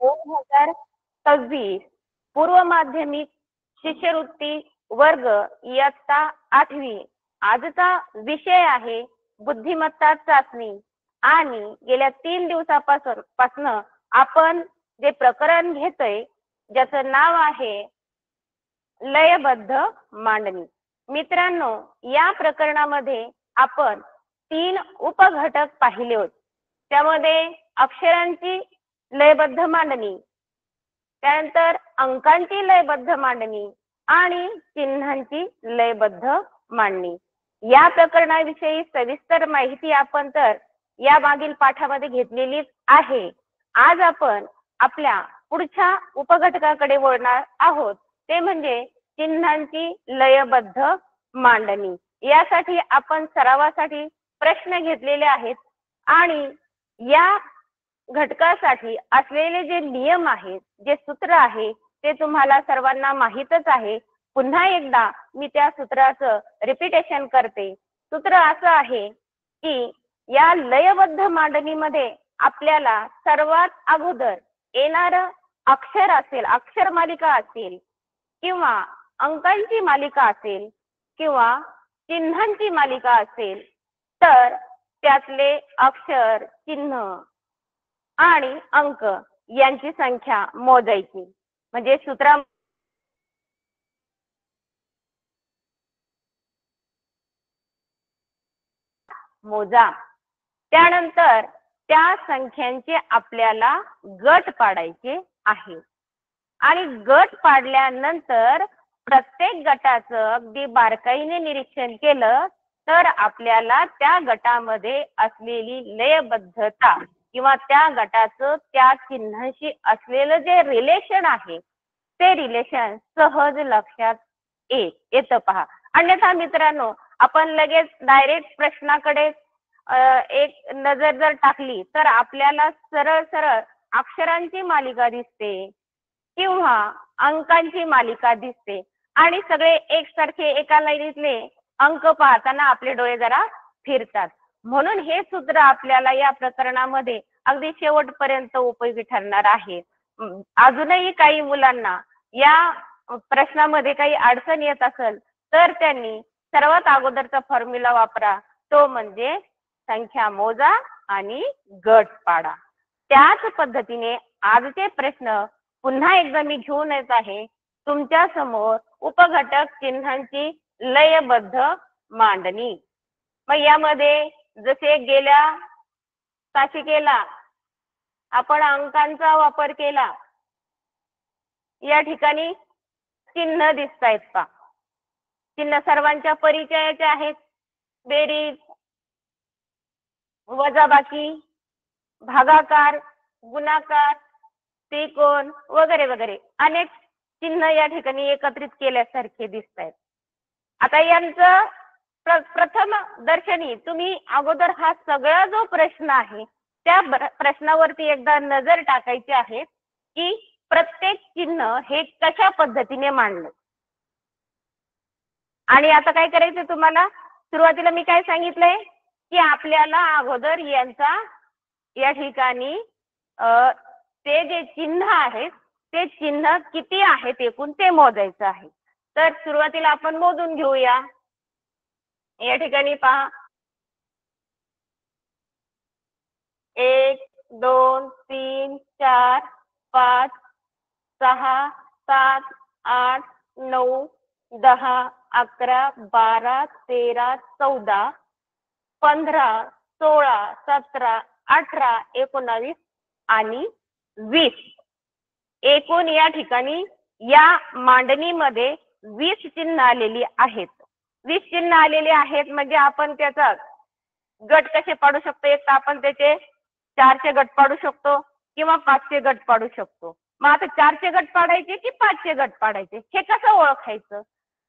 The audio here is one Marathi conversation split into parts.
2026 पूर्व माध्यमिक शिष्यवृत्ती वर्ग इयत्ता 8वी। आजचा विषय आहे बुद्धिमत्ता चाचणी आणि गेल्या 3 दिवसापासून आपण जे प्रकरण घेतोय ज्याचं नाव आहे लयबद्ध मांडणी। मित्रांनो, या प्रकरणामध्ये आपण 3 उपघटक पाहिले होते। त्यामध्ये अक्षरांची लयबद्ध मांडणी, त्यानंतर अंकांची लयबद्ध मांडणी आणि चिन्हांची लयबद्ध मांडणी। या प्रकरणाविषयी सविस्तर माहिती आपण तर या मागील पाठामध्ये घेतलेलीच आहे। आज आपण आपल्या पुढच्या उपघटकाकडे वळणार आहोत, ते म्हणजे चिन्हांची लयबद्ध मांडणी। यासाठी आपण सरावासाठी प्रश्न घेतलेले आहेत आणि या घटकासाठी असलेले जे नियम आहेत, जे सूत्र आहे, ते तुम्हाला सर्वांना माहीतच आहे। पुन्हा एकदा मी त्या सूत्राचं रिपीटेशन करते। सूत्र असं आहे की या लयबद्ध मांडणीमध्ये आपल्याला सर्वात अगोदर येणारं अक्षर असेल, अक्षर मालिका असेल किंवा अंकांची मालिका असेल किंवा चिन्हांची मालिका असेल, तर त्यातले अक्षर, चिन्ह आणि अंक यांची संख्या मोजायची। म्हणजे सूत्रा मोजा। त्यानंतर त्या संख्यांचे आपल्याला गट पाडायचे आहे आणि गट पाडल्यानंतर प्रत्येक गटाचं अगदी बारकाईने निरीक्षण केलं तर आपल्याला त्या गटामध्ये असलेली लयबद्धता किंवा त्या गटाचं त्या चिन्हाशी असलेलं जे रिलेशन आहे ते रिलेशन सहज लक्षात येतं पहा। अन्यथा मित्रांनो, आपण लगेच डायरेक्ट प्रश्नाकडे एक नजर जर टाकली तर आपल्याला सरळ सरळ अक्षरांची मालिका दिसते किंवा अंकांची मालिका दिसते आणि सगळे एकसारखे एका लाईनीतले अंक पाहताना आपले डोळे जरा फिरतात। म्हणून हे सूत्र आपल्याला या प्रकरणामध्ये अगदी शेवटपर्यंत उपयोगी ठरणार आहे। अजूनही काही मुलांना या प्रश्नामध्ये काही अडचण येत असेल तर त्यांनी सर्वात अगोदरचा फॉर्म्युला वापरा, तो म्हणजे संख्या मोजा आणि गट पाडा। त्याच पद्धतीने आजचे प्रश्न पुन्हा एकदा मी घेऊन येत आहे तुमच्या समोर उपघटक चिन्हांची लयबद्ध मांडणी। मग यामध्ये जसे गेल्या तासिकेला आपण अंकांचा वापर केला, या ठिकाणी चिन्ह दिसतायत पहा। चिन्ह सर्वांच्या परिचयाचे आहेत। बेरीज, वजाबाकी, भागाकार, गुणाकार, त्रिकोण वगैरे वगैरे अनेक चिन्ह या ठिकाणी एकत्रित केल्यासारखे दिसतायत। आता यांचं प्रथम दर्शनी तुम्ही अगोदर हा सगळा जो प्रश्न आहे त्या प्रश्नावरती एकदा नजर टाकायची आहे की प्रत्येक चिन्ह हे कशा पद्धतीने मांडलं। आणि आता काय करायचं तुम्हाला, सुरुवातीला मी काय सांगितलंय की आपल्याला अगोदर यांचा या ठिकाणी ते जे चिन्ह आहेत ते चिन्ह किती आहेत एकूण ते मोजायचं आहे। तर सुरुवातीला आपण मोजून घेऊया। या ठिकाणी पहा 1 2 3 4 5 6 7 8 9 10 11 12 13 14 15 16 17 18 19 आणि 20 एकूण या ठिकाणी या मांडणीमध्ये 20 चिन्ह आलेली आहेत। 20 चिन्ह आलेली आहेत म्हणजे आपण त्याचा गट कसे पाडू शकतो, एक तर आपण त्याचे 4चे गट पाडू शकतो किंवा 5चे गट पाडू शकतो। मग आता 4चे गट पाडायचे की 5चे गट पाडायचे हे कसं ओळखायचं,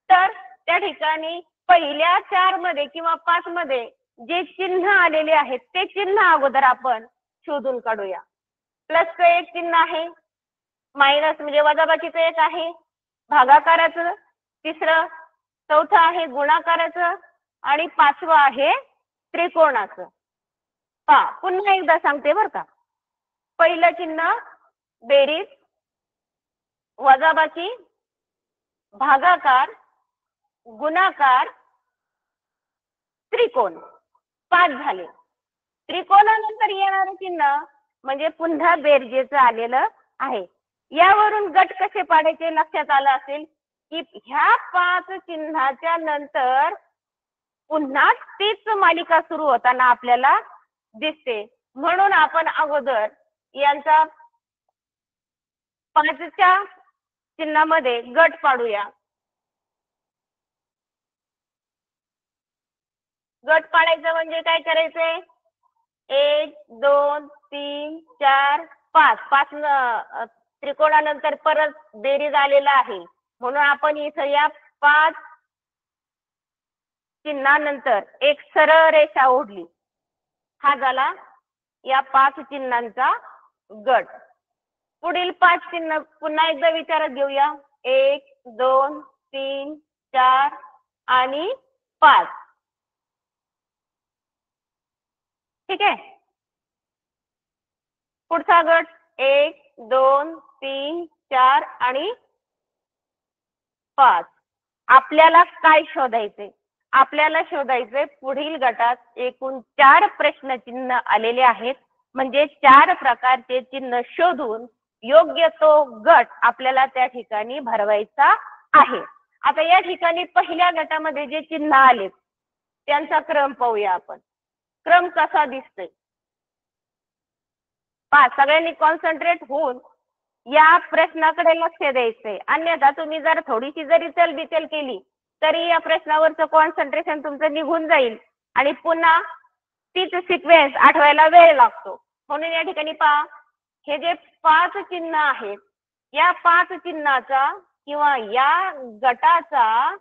तर त्या ठिकाणी पहिल्या 4 मध्ये किंवा 5 मध्ये जे चिन्ह आलेले आहेत ते चिन्ह अगोदर आपण शोधून काढूया। प्लसचं एक चिन्ह आहे, मायनस म्हणजे वजाबाकीचं एक आहे, भागाकाराचं तिसरं, चौथं आहे गुणाकाराचं आणि 5वं आहे त्रिकोणाचं। पुन्हा एकदा सांगते बरं का, पहिलं चिन्ह बेरीज, वजाबाकी, भागाकार, गुणाकार, त्रिकोण, 5 झाले. त्रिकोणानंतर येणारे चिन्ह म्हणजे पुन्हा बेरजेचं आलेलं आहे. यावरून गट कसे पाडायचे लक्षात आलं असेल की ह्या 5 चिन्हाच्या नंतर पुन्हा तीच मालिका सुरू होताना आपल्याला दिसते. म्हणून आपण अगोदर यांचा 5च्या चिन्हामध्ये गट पाडूया. गट पाडायचं म्हणजे काय करायचंय, 1 2 3 4 5, 5 त्रिकोणानंतर परत बेरीज आलेला आहे. म्हणून आपण इथं या 5 चिन्हानंतर एक सरळ रेषा ओढली. हा झाला या 5 चिन्हांचा गट. पुढील 5 चिन्ह पुन्हा एकदा विचारात घेऊया. 1 2 3 4 आणि 5. ठीक आहे. पुढचा गट 1 2 3 4 आणि 5. आपल्याला काय शोधायचे, आपल्याला शोधायचे पुढील गटात एकूण 4 प्रश्नचिन्ह आलेले आहेत. म्हणजे 4 प्रकारचे चिन्ह शोधून योग्य तो गट आपल्याला त्या ठिकाणी भरवायचा आहे. आता या ठिकाणी पहिल्या गटामध्ये जे चिन्ह आले त्यांचा क्रम पाहूया आपण. क्रम कसा दिसतोय पहा. सगळ्यांनी कॉन्सन्ट्रेट होऊन या प्रश्नाकडे लक्ष द्यायचंय. अन्यथा तुम्ही जर थोडीशी जरी चलबिचल केली तरी या प्रश्नावरचं कॉन्सन्ट्रेशन तुमचं निघून जाईल आणि पुन्हा तीच सिक्वेन्स आठवायला वेळ लागतो. म्हणून या ठिकाणी पहा, हे जे 5 चिन्ह आहेत या 5 चिन्हाचा किंवा या गटाचा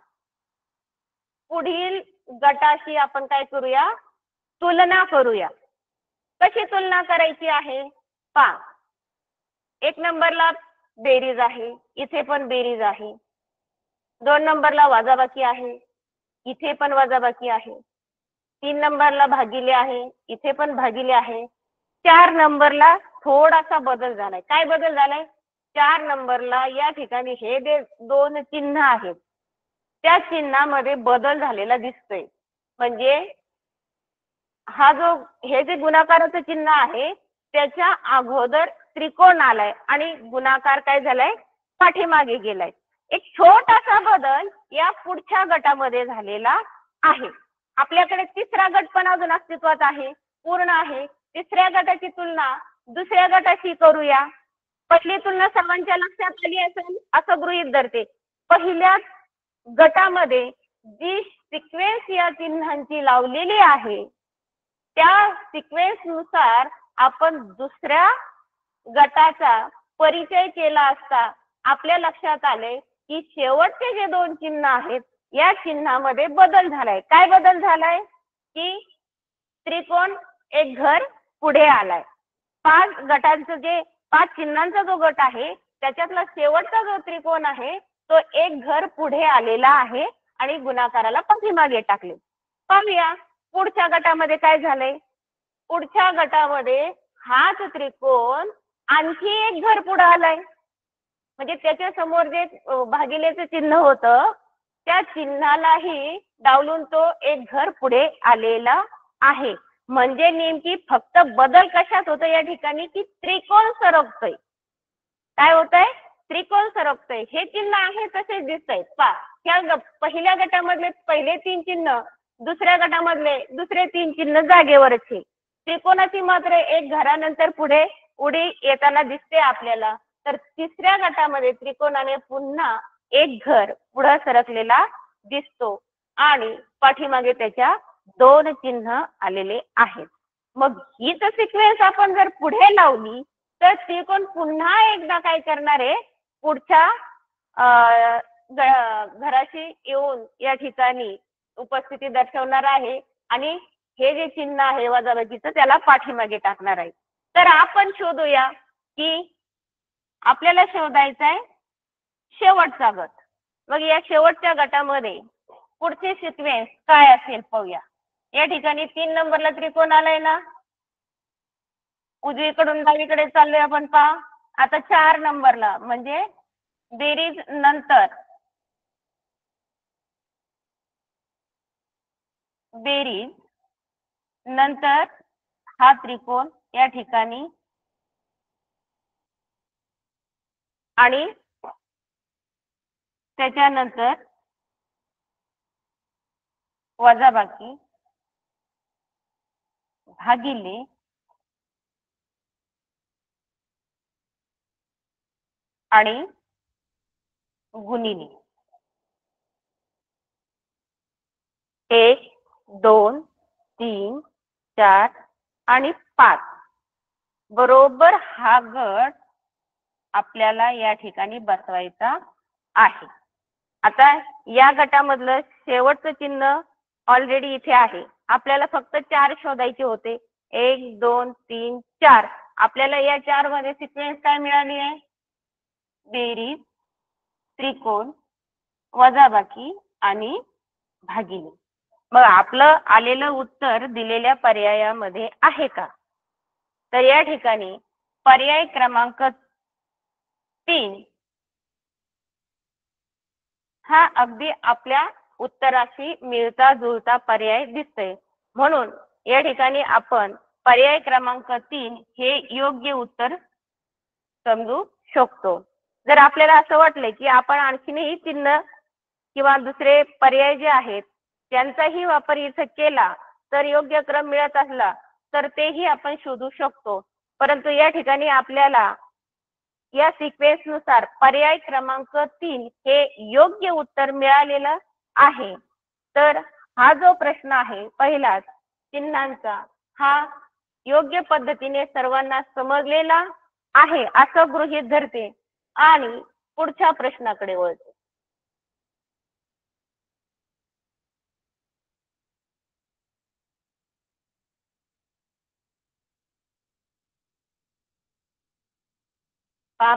पुढील गटाशी आपण काय करूया, तुलना करूया. कशी तुलना करायची आहे पहा. 1 नंबरला बेरीज आहे, इथे पण बेरीज आहे. 2 नंबरला वजाबाकी आहे, इथे पण वजाबाकी आहे. 3 नंबरला भागिले आहे, इथे पण भागिले आहे. 4 नंबरला थोडासा बदल झालाय. काय बदल झालाय, 4 नंबरला या ठिकाणी हे जे 2 चिन्ह आहेत त्या चिन्हामध्ये बदल झालेला दिसतोय. म्हणजे हा जो हे जे गुणाकाराचं चिन्ह आहे त्याच्या अगोदर त्रिकोण आलाय आणि गुणाकार काय झालाय, पाठीमागे गेलाय. एक छोटासा बदल या पुढच्या गटामध्ये झालेला आहे. आपल्याकडे तिसरा गट पण अजून अस्तित्वात आहे, पूर्ण आहे. तिसऱ्या गटाची तुलना दुसऱ्या गटाशी करूया. पहिली तुलना सर्वांच्या लक्षात आली असेल असं गृहीत धरते. पहिल्या गटामध्ये जी सिक्वेन्स या चिन्हांची लावलेली आहे त्या सिक्वेन्स नुसार आपण दुसऱ्या गटाचा परिचय केला असता आपल्या लक्षात आले की शेवटचे जे 2 चिन्ह आहेत या चिन्हामध्ये बदल झालाय. काय बदल झालाय की त्रिकोण एक घर पुढे आलाय. 5 गटांचं जे 5 चिन्हांचा जो गट आहे त्याच्यातला शेवटचा जो त्रिकोण आहे तो एक घर पुढे आलेला आहे आणि गुणाकाराला पाठीमागे टाकले. पाहूया पुढच्या गटामध्ये काय झालंय. पुढच्या गटामध्ये हाच त्रिकोण आणखी एक घर पुढे आलाय. म्हणजे त्याच्या समोर जे भागिलेचं चिन्ह होतं त्या चिन्हालाही डावलून तो एक घर पुढे आलेला आहे. म्हणजे नेमकी फक्त बदल कशात होतं या ठिकाणी की त्रिकोण सरकतोय. काय होतंय, त्रिकोण सरकतोय. हे चिन्ह आहे तसेच दिसतंय. ह्या पहिल्या गटामधले पहिले 3 चिन्ह, दुसऱ्या गटामधले दुसरे 3 चिन्ह जागेवरचे. त्रिकोणाची मात्र एक घरानंतर पुढे उडी येताना दिसते आपल्याला. तर तिसऱ्या गटामध्ये त्रिकोणाने पुन्हा एक घर पुढे सरकलेला दिसतो आणि पाठीमागे त्याच्या 2 चिन्ह आलेले आहेत. मग हीच सिक्वेन्स आपण जर पुढे लावली तर त्रिकोण पुन्हा एकदा काय करणार आहे, पुढच्या घराशी येऊन या ठिकाणी उपस्थिती दर्शवणार आहे आणि हे जे चिन्ह आहे वजाबाकीचं त्याला पाठीमागे टाकणार आहे. तर आपण शोधूया की आपल्याला शोधायचा आहे शेवटचा गट. मग या शेवटच्या गटामध्ये पुढची सिक्वेन्स काय असेल पाहूया. या ठिकाणी 3 नंबरला त्रिकोण आलाय ना, उजवीकडून डावीकडे चाललोय आपण पहा. आता 4 नंबरला म्हणजे बेरीज नंतर बेरीज नंतर हा त्रिकोण या ठिकाणी आणि त्याच्यानंतर वजाबाकी भागिले आणि गुणिले 1 2 3 4 आणि 5 बरोबर हा गट आपल्याला या ठिकाणी बसवायचा आहे. आता या गटामधलं शेवटचं चिन्ह ऑलरेडी इथे आहे. आपल्याला फक्त 4 शोधायचे होते. 1 2 3 4 आपल्याला या 4 मध्ये सिक्वेन्स काय मिळाली आहे? बेरीज, त्रिकोण, वजाबाकी आणि भागिले. मग आपलं आलेलं उत्तर दिलेल्या पर्यायामध्ये आहे का? तर या ठिकाणी पर्याय क्रमांक 3 हा अगदी आपल्या उत्तराशी मिळता जुळता पर्याय दिसतोय. म्हणून या ठिकाणी आपण पर्याय क्रमांक 3 हे योग्य उत्तर समजू शकतो. जर आपल्याला असं वाटलं की आपण आणखीनही चिन्ह किंवा दुसरे पर्याय जे आहेत त्यांचाही वापर इथे केला तर योग्य क्रम मिळत असला तर तेही आपण शोधू शकतो. परंतु या ठिकाणी आपल्याला या सिक्वेन्स नुसार पर्याय क्रमांक 3 हे योग्य उत्तर मिळालेलं आहे. तर हा जो प्रश्न आहे पहिलाच चिन्हांचा हा योग्य पद्धतीने सर्वांना समजलेला आहे असं गृहीत धरते आणि पुढच्या प्रश्नाकडे वळते.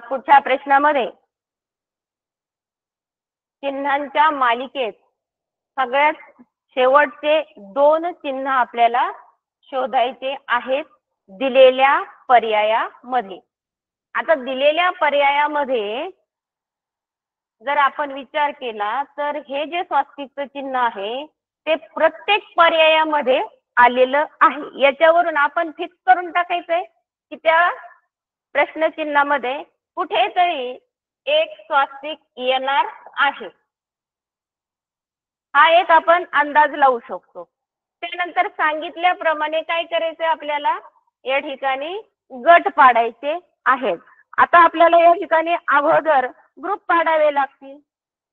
पुढच्या प्रश्नामध्ये चिन्हांच्या मालिकेत सगळ्यात शेवटचे 2 चिन्ह आपल्याला शोधायचे आहेत दिलेल्या पर्यायामध्ये. आता दिलेल्या पर्यायामध्ये जर आपण विचार केला तर हे जे स्वास्तिकचं चिन्ह आहे ते प्रत्येक पर्यायामध्ये आलेलं आहे. याच्यावरून आपण फिक्स करून टाकायचंय की त्या प्रश्नचिन्हामध्ये कुठेतरी एक स्वास्तिक येणार आहे. हा एक आपण अंदाज लावू शकतो. त्यानंतर सांगितल्याप्रमाणे काय करायचंय आपल्याला या ठिकाणी गट पाडायचे आहेत. आता आपल्याला या ठिकाणी अगोदर ग्रुप पाडावे लागतील.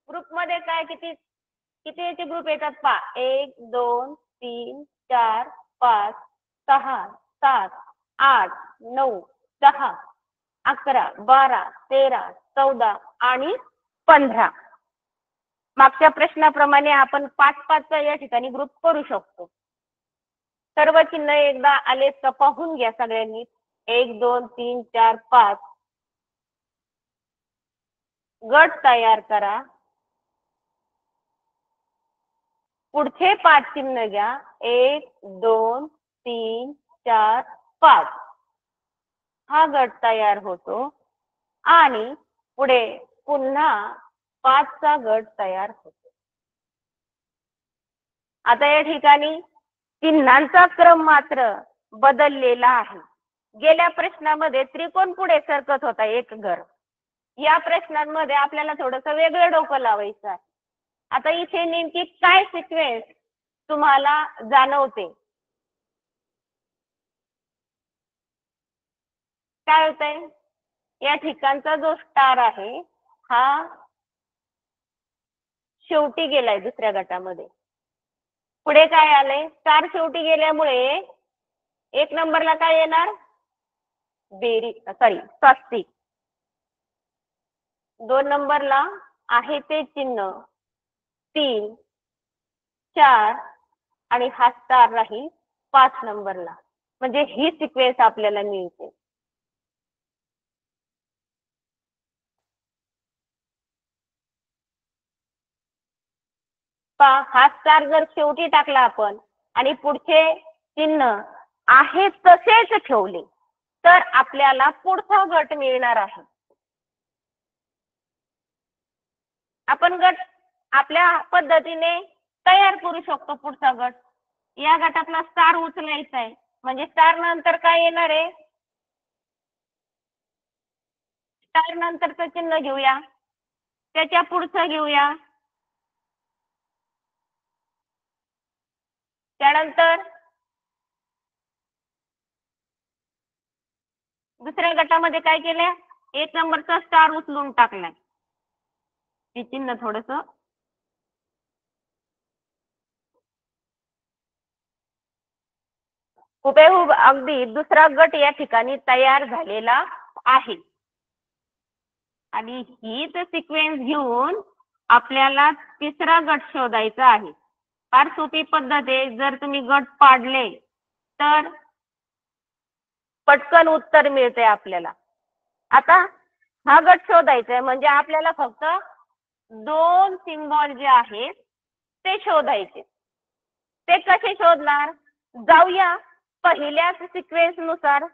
ग्रुप मध्ये काय किती कितीचे ग्रुप येतात पहा. 1 2 3 4 5 6 7 8 9 10 11 12 13 14 आणि 15. मागच्या प्रश्नाप्रमाणे आपण 5-5चा या ठिकाणी ग्रुप करू शकतो. सर्व चिन्ह एकदा आले तर पाहून घ्या सगळ्यांनी. 1 2 3 4 5 गट तयार करा. पुढचे 5 चिन्ह घ्या. 1 2 3 4 5 हा गट तयार होतो आणि पुढे पुन्हा 5चा गट तयार होतो. आता या ठिकाणी चिन्हांचा क्रम मात्र बदललेला आहे. गेल्या प्रश्नामध्ये त्रिकोण पुढे सरकत होता एक घर. या प्रश्नांमध्ये आपल्याला थोडंसं वेगळं डोकं लावायचं आहे. आता इथे नेमकी काय सिक्वेन्स तुम्हाला जाणवते? काय होतंय? या ठिकाणचा जो स्टार आहे हा शेवटी गेलाय दुसऱ्या गटामध्ये. पुढे काय आलंय? स्टार शेवटी गेल्यामुळे 1 नंबरला काय येणार? स्वास्तिक. 2 नंबरला आहे ते चिन्ह. 3 4 आणि हा स्टार राहील 5 नंबरला. म्हणजे ही सिक्वेन्स आपल्याला मिळते. हा स्टार जर शेवटी टाकला आपण आणि पुढचे चिन्ह आहे तसेच ठेवले तर आपल्याला पुढचा गट मिळणार आहे. आपण गट आपल्या पद्धतीने तयार करू शकतो. पुढचा गट, या गटातला स्टार उचलायचा आहे, म्हणजे स्टार नंतर काय येणार आहे, स्टार नंतरचं चिन्ह घेऊया, त्याच्या पुढचं घेऊया, त्यानंतर दुसऱ्या गटामध्ये काय केलंय, 1 नंबरचा स्टार उचलून टाकलाय. हे चिन्ह थोडस हुबेहूब अगदी दुसरा गट या ठिकाणी तयार झालेला आहे. आणि हीच सिक्वेन्स घेऊन आपल्याला तिसरा गट शोधायचा आहे. फार सोपी पद्धत आहे. जर तुम्ही गट पाडले तर पटकन उत्तर मिळते आपल्याला. आता हा गट शोधायचा आहे, म्हणजे आपल्याला फक्त 2 सिम्बॉल जे आहेत ते शोधायचे. ते कसे शोधणार, जाऊया पहिल्याच सिक्वेन्स नुसार.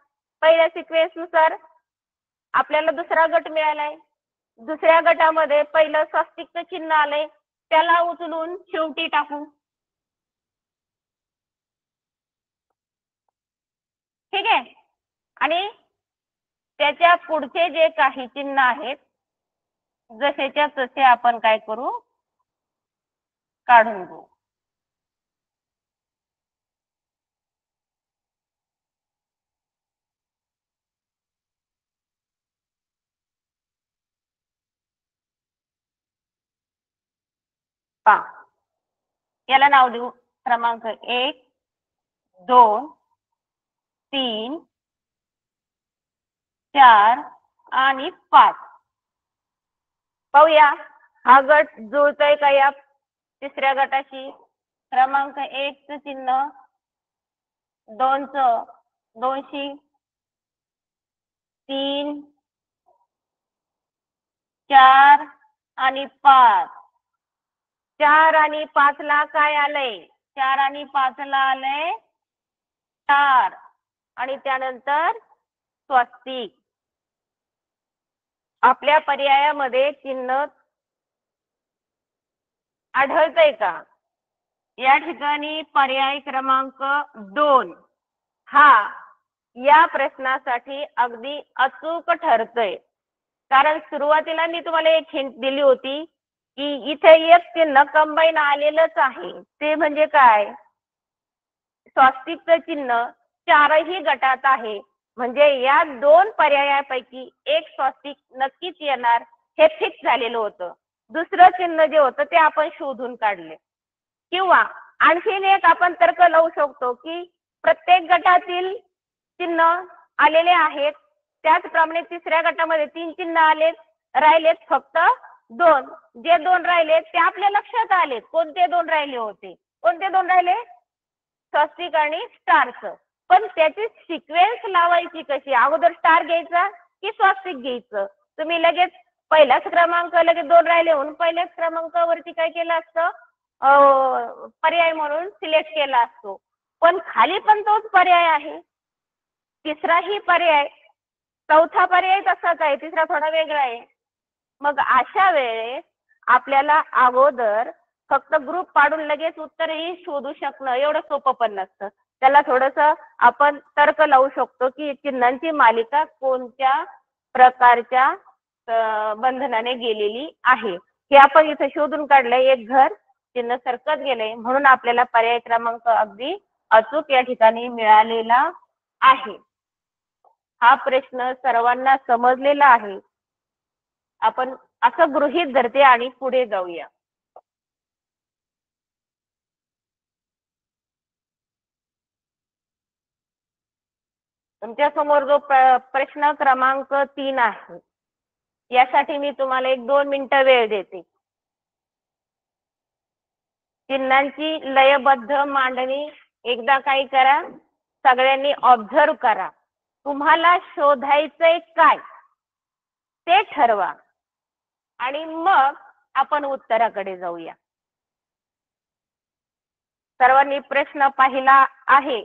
पहिल्या सिक्वेन्स नुसार आपल्याला दुसरा गट मिळालाय. दुसऱ्या गटामध्ये पहिलं स्वस्तिकचं चिन्ह आलंय, त्याला उचलून शेवटी टाकू. ठीक आहे. आणि त्याच्या पुढचे जे काही चिन्ह आहेत जसेच्या तसे आपण काय करू, काढून घेऊ. पहा, याला नाव देऊ क्रमांक 1, 2, 3, 4 आणि 5. पाहूया हा गट जुळतोय का या तिसऱ्या गटाशी. क्रमांक 1 चं चिन्ह 2 चं 2शी, 3, 4 आणि 5. 4 आणि 5 ला काय आलंय, 4 आणि 5 ला आलंय स्टार आणि त्यानंतर स्वस्तिक. आपल्या पर्यायामध्ये चिन्ह आढळतंय का. या ठिकाणी पर्याय क्रमांक 2 हा या प्रश्नासाठी अगदी अचूक ठरतोय. कारण सुरुवातीला मी तुम्हाला एक हिंट दिली होती की इथे एक चिन्ह कंबाईन आलेलंच आहे. ते म्हणजे काय, स्वस्तिकचं चिन्ह 4ही गटात आहे. म्हणजे या 2 पर्यायापैकी एक स्वस्तिक नक्कीच येणार हे फिक्स झालेलं होतं. दुसरं चिन्ह जे होतं ते आपण शोधून काढले. किंवा आणखीन एक आपण तर्क लावू शकतो की प्रत्येक गटातील चिन्ह आलेले आहेत, त्याचप्रमाणे तिसऱ्या गटामध्ये 3 चिन्ह आलेत, राहिलेत फक्त 2. जे 2 राहिले ते आपल्या लक्षात आले. कोणते 2 राहिले होते, कोणते 2 राहिले, स्वस्तिक आणि स्टारचं. पण त्याची सिक्वेन्स लावायची कशी, अगोदर स्टार घ्यायचा की स्वस्तिक घ्यायचं. तुम्ही लगेच पहिलाच क्रमांक लगेच 2 राहिले म्हणून पहिल्याच क्रमांकावरती काय केलं असतं, पर्याय म्हणून सिलेक्ट केला असतो. पण खाली पण तोच पर्याय आहे, तिसराही पर्याय, चौथा पर्याय तसाच आहे, तिसरा थोडा वेगळा आहे. मग अशा वेळेस आपल्याला अगोदर फक्त ग्रुप पाडून लगेच उत्तरही शोधू शकणं एवढं सोपं पण नसतं. त्याला थोडस आपण तर्क लावू शकतो की चिन्हांची मालिका कोणत्या प्रकारच्या बंधनाने गेलेली आहे. हे आपण इथे शोधून काढलंय. एक घर चिन्ह सरकत गेले म्हणून आपल्याला पर्याय क्रमांक अगदी अचूक या ठिकाणी मिळालेला आहे. हा प्रश्न सर्वांना समजलेला आहे. आपण असं गृहीत धरते आणि पुढे जाऊया. तुमच्या समोर जो प्रश्न क्रमांक 3 आहे यासाठी मी तुम्हाला 1-2 मिनिटं वेळ देते. चिन्हांची लयबद्ध मांडणी एकदा काय करा, सगळ्यांनी ऑब्झर्व करा. तुम्हाला शोधायचंय काय ते ठरवा आणि मग आपण उत्तराकडे जाऊया. सर्वांनी प्रश्न पाहिला आहे.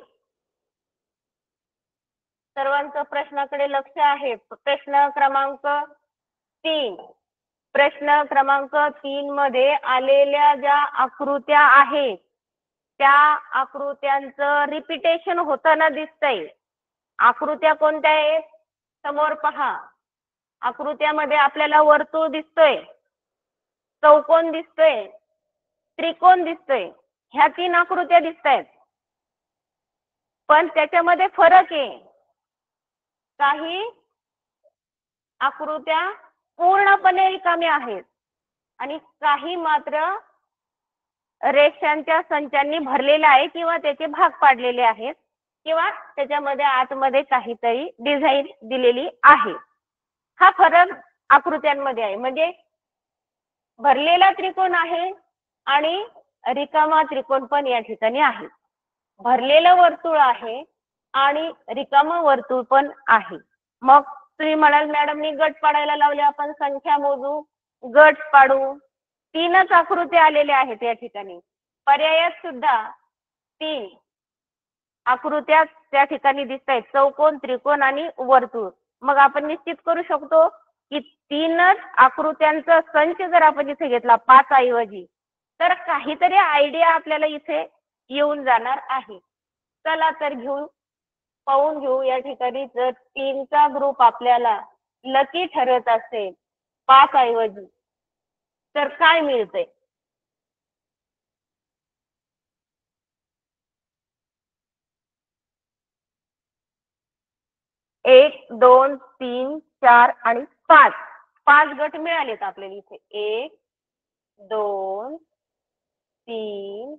सर्वांचं प्रश्नाकडे लक्ष आहे. प्रश्न क्रमांक 3. प्रश्न क्रमांक 3 मध्ये आलेल्या ज्या आकृत्या आहेत त्या आकृत्यांचं रिपिटेशन होताना दिसतंय. आकृत्या कोणत्या आहेत? समोर पहा. आकृत्यामध्ये आपल्याला वर्तुळ दिसतोय, चौकोन दिसतोय, त्रिकोण दिसतोय. ह्या 3 आकृत्या दिसतायत. पण त्याच्यामध्ये फरक आहे. काही आकृत्या पूर्णपणे रिकाम्या आहेत आणि काही मात्र रेषांच्या संचांनी भरलेल्या आहे किंवा त्याचे भाग पाडलेले आहेत किंवा त्याच्यामध्ये आतमध्ये काहीतरी डिझाईन दिलेली आहे. हा फरक आकृत्यांमध्ये आहे. म्हणजे भरलेला त्रिकोण आहे आणि रिकामा त्रिकोण पण या ठिकाणी आहे. भरलेलं वर्तुळ आहे आणि रिकामं वर्तुळ पण आहे. मग तुम्ही म्हणाल मॅडमनी गट पाडायला लावले, आपण संख्या मोजू, गट पाडू. 3च आकृत्या आलेल्या आहेत या ठिकाणी. पर्यायात सुद्धा 3 आकृत्या त्या ठिकाणी दिसत आहेत, चौकोन, त्रिकोण आणि वर्तुळ. मग आपण निश्चित करू शकतो की 3च आकृत्यांचा संच जर आपण इथे घेतला 5 ऐवजी, तर काहीतरी आयडिया आपल्याला इथे येऊन जाणार आहे. चला तर पाहून घेऊ या ठिकाणी. जर 3चा ग्रुप आपल्याला लकी ठरत असेल 5 ऐवजी, तर काय मिळते? 1 2 3 4 आणि 5. 5 गट मिळालेत आपल्याला इथे. 1 2 3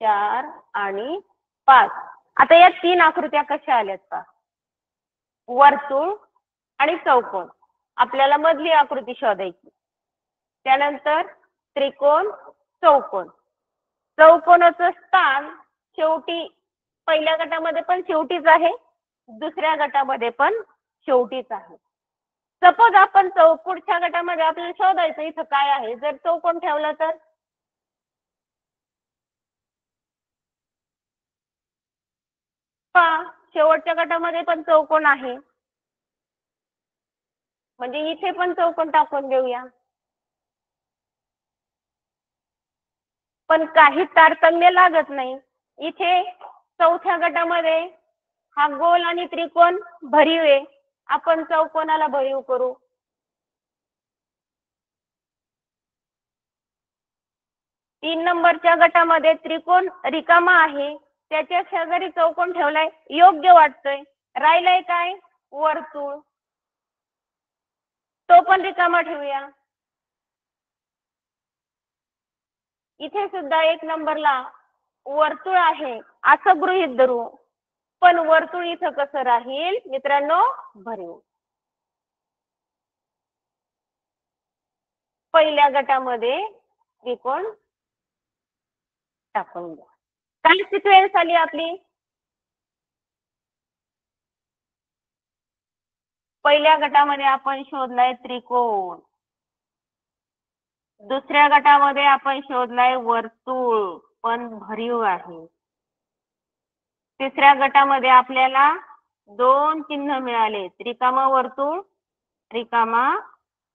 4 आणि 5. आता या 3 आकृत्या कशा आल्यात पहा. वर्तुळ आणि चौकोन. आपल्याला मधली आकृती शोधायची. त्यानंतर त्रिकोण, चौकोन. चौकोनाचं स्थान शेवटी पहिल्या गटामध्ये पण शेवटीच आहे, दुसऱ्या गटामध्ये पण शेवटीच आहे. सपोज आपण पुढच्या गटामध्ये आपल्याला शोधायचं इथं काय आहे. जर चौकोन ठेवला तर पहा शेवटच्या गटामध्ये पण चौकोन आहे, म्हणजे इथे पण चौकोन टाकून देऊया. पण काही तारतम्य लागत नाही. इथे चौथ्या गटामध्ये हा गोल आणि त्रिकोण भरीव आहे, आपण चौकोनाला भरीव करू. तीन नंबरच्या गटामध्ये त्रिकोण रिकामा आहे, त्याच्या शेजारी चौकोन ठेवलाय, योग्य वाटतोय. राहिलाय काय? वर्तुळ. तो पण रिकामा ठेवूया. इथे सुद्धा 1 नंबरला वर्तुळ आहे असं गृहीत धरू, पण वर्तुळ इथं कसं राहील मित्रांनो? भरीव. पहिल्या गटामध्ये त्रिकोण टाकून द्या. काय सिक्वेन्स आली आपली? पहिल्या गटामध्ये आपण शोधलाय त्रिकोण, दुसऱ्या गटामध्ये आपण शोधलाय वर्तुळ पण भरीव आहे, तिसऱ्या गटामध्ये आपल्याला 2 चिन्ह मिळाले, रिकामा वर्तुळ, रिकामा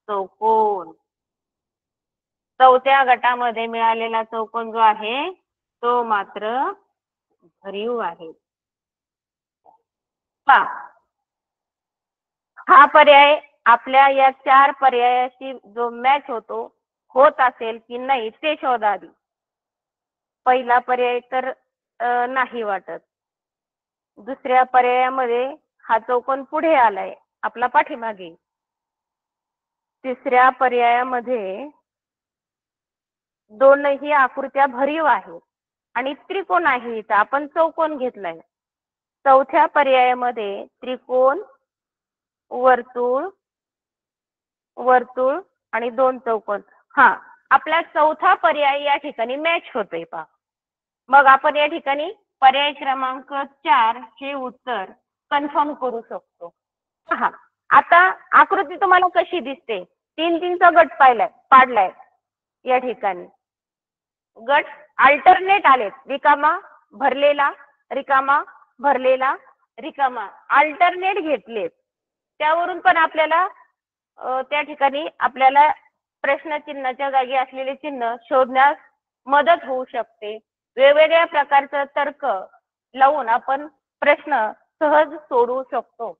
चौकोन. चौथ्या गटामध्ये मिळालेला चौकोन जो आहे तो मात्र भरीव आहे. हा पर्याय आपल्या या 4 पर्यायाशी जो मॅच होत असेल की नाही ते शोधा आधी. पहिला पर्याय तर नाही वाटत. दुसऱ्या पर्यायामध्ये हा चौकोन पुढे आलाय, आपला पाठीमागे. तिसऱ्या पर्यायामध्ये दोनही आकृत्या भरीव आहेत आणि त्रिकोण आहे, इथं आपण चौकोन घेतलाय. चौथ्या पर्यायामध्ये त्रिकोण, वर्तुळ, वर्तुळ आणि 2 चौकोन. हा आपला चौथा पर्याय या ठिकाणी मॅच होतोय पहा. मग आपण या ठिकाणी पर्याय क्रमांक 4 हे उत्तर कन्फर्म करू शकतो. पहा आता आकृती तुम्हाला कशी दिसते? 3-3चा गट पाडलाय. या ठिकाणी गट अल्टरनेट आलेत, रिकामा भरलेला, रिकामा भरलेला, रिकामा अल्टरनेट घेतले, त्यावरून पण आपल्याला त्या ठिकाणी आपल्याला प्रश्नचिन्हाच्या जागी असलेले चिन्ह शोधण्यास मदत होऊ शकते. वेगवेगळ्या प्रकारचा तर्क लावून आपण प्रश्न सहज सोडवू शकतो.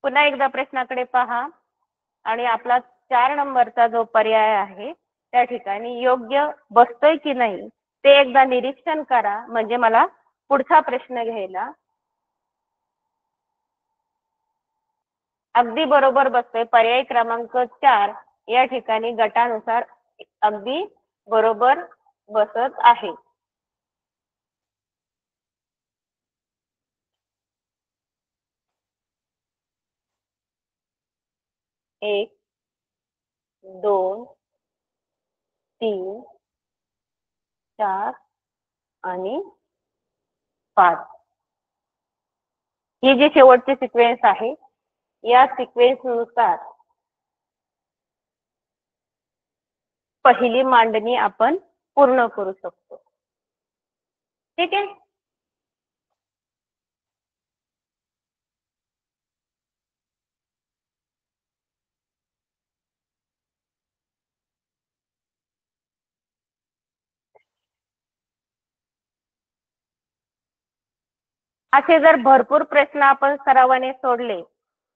पुन्हा एकदा प्रश्नाकडे पहा आणि आपला 4 नंबरचा जो पर्याय आहे त्या ठिकाणी योग्य बसतोय की नाही ते एकदा निरीक्षण करा, म्हणजे मला पुढचा प्रश्न घ्यायला अगदी बरोबर बसतोय. पर्याय क्रमांक 4 या ठिकाणी गटानुसार अगदी बरोबर बसत आहे. 1 2 3 4 आणि 5 ही जी शेवटची सिक्वेन्स आहे या सिक्वेन्स नुसार पहिली मांडणी आपण पूर्ण करू शकतो. ठीक आहे. असे जर भरपूर प्रश्न आपण सरावाने सोडले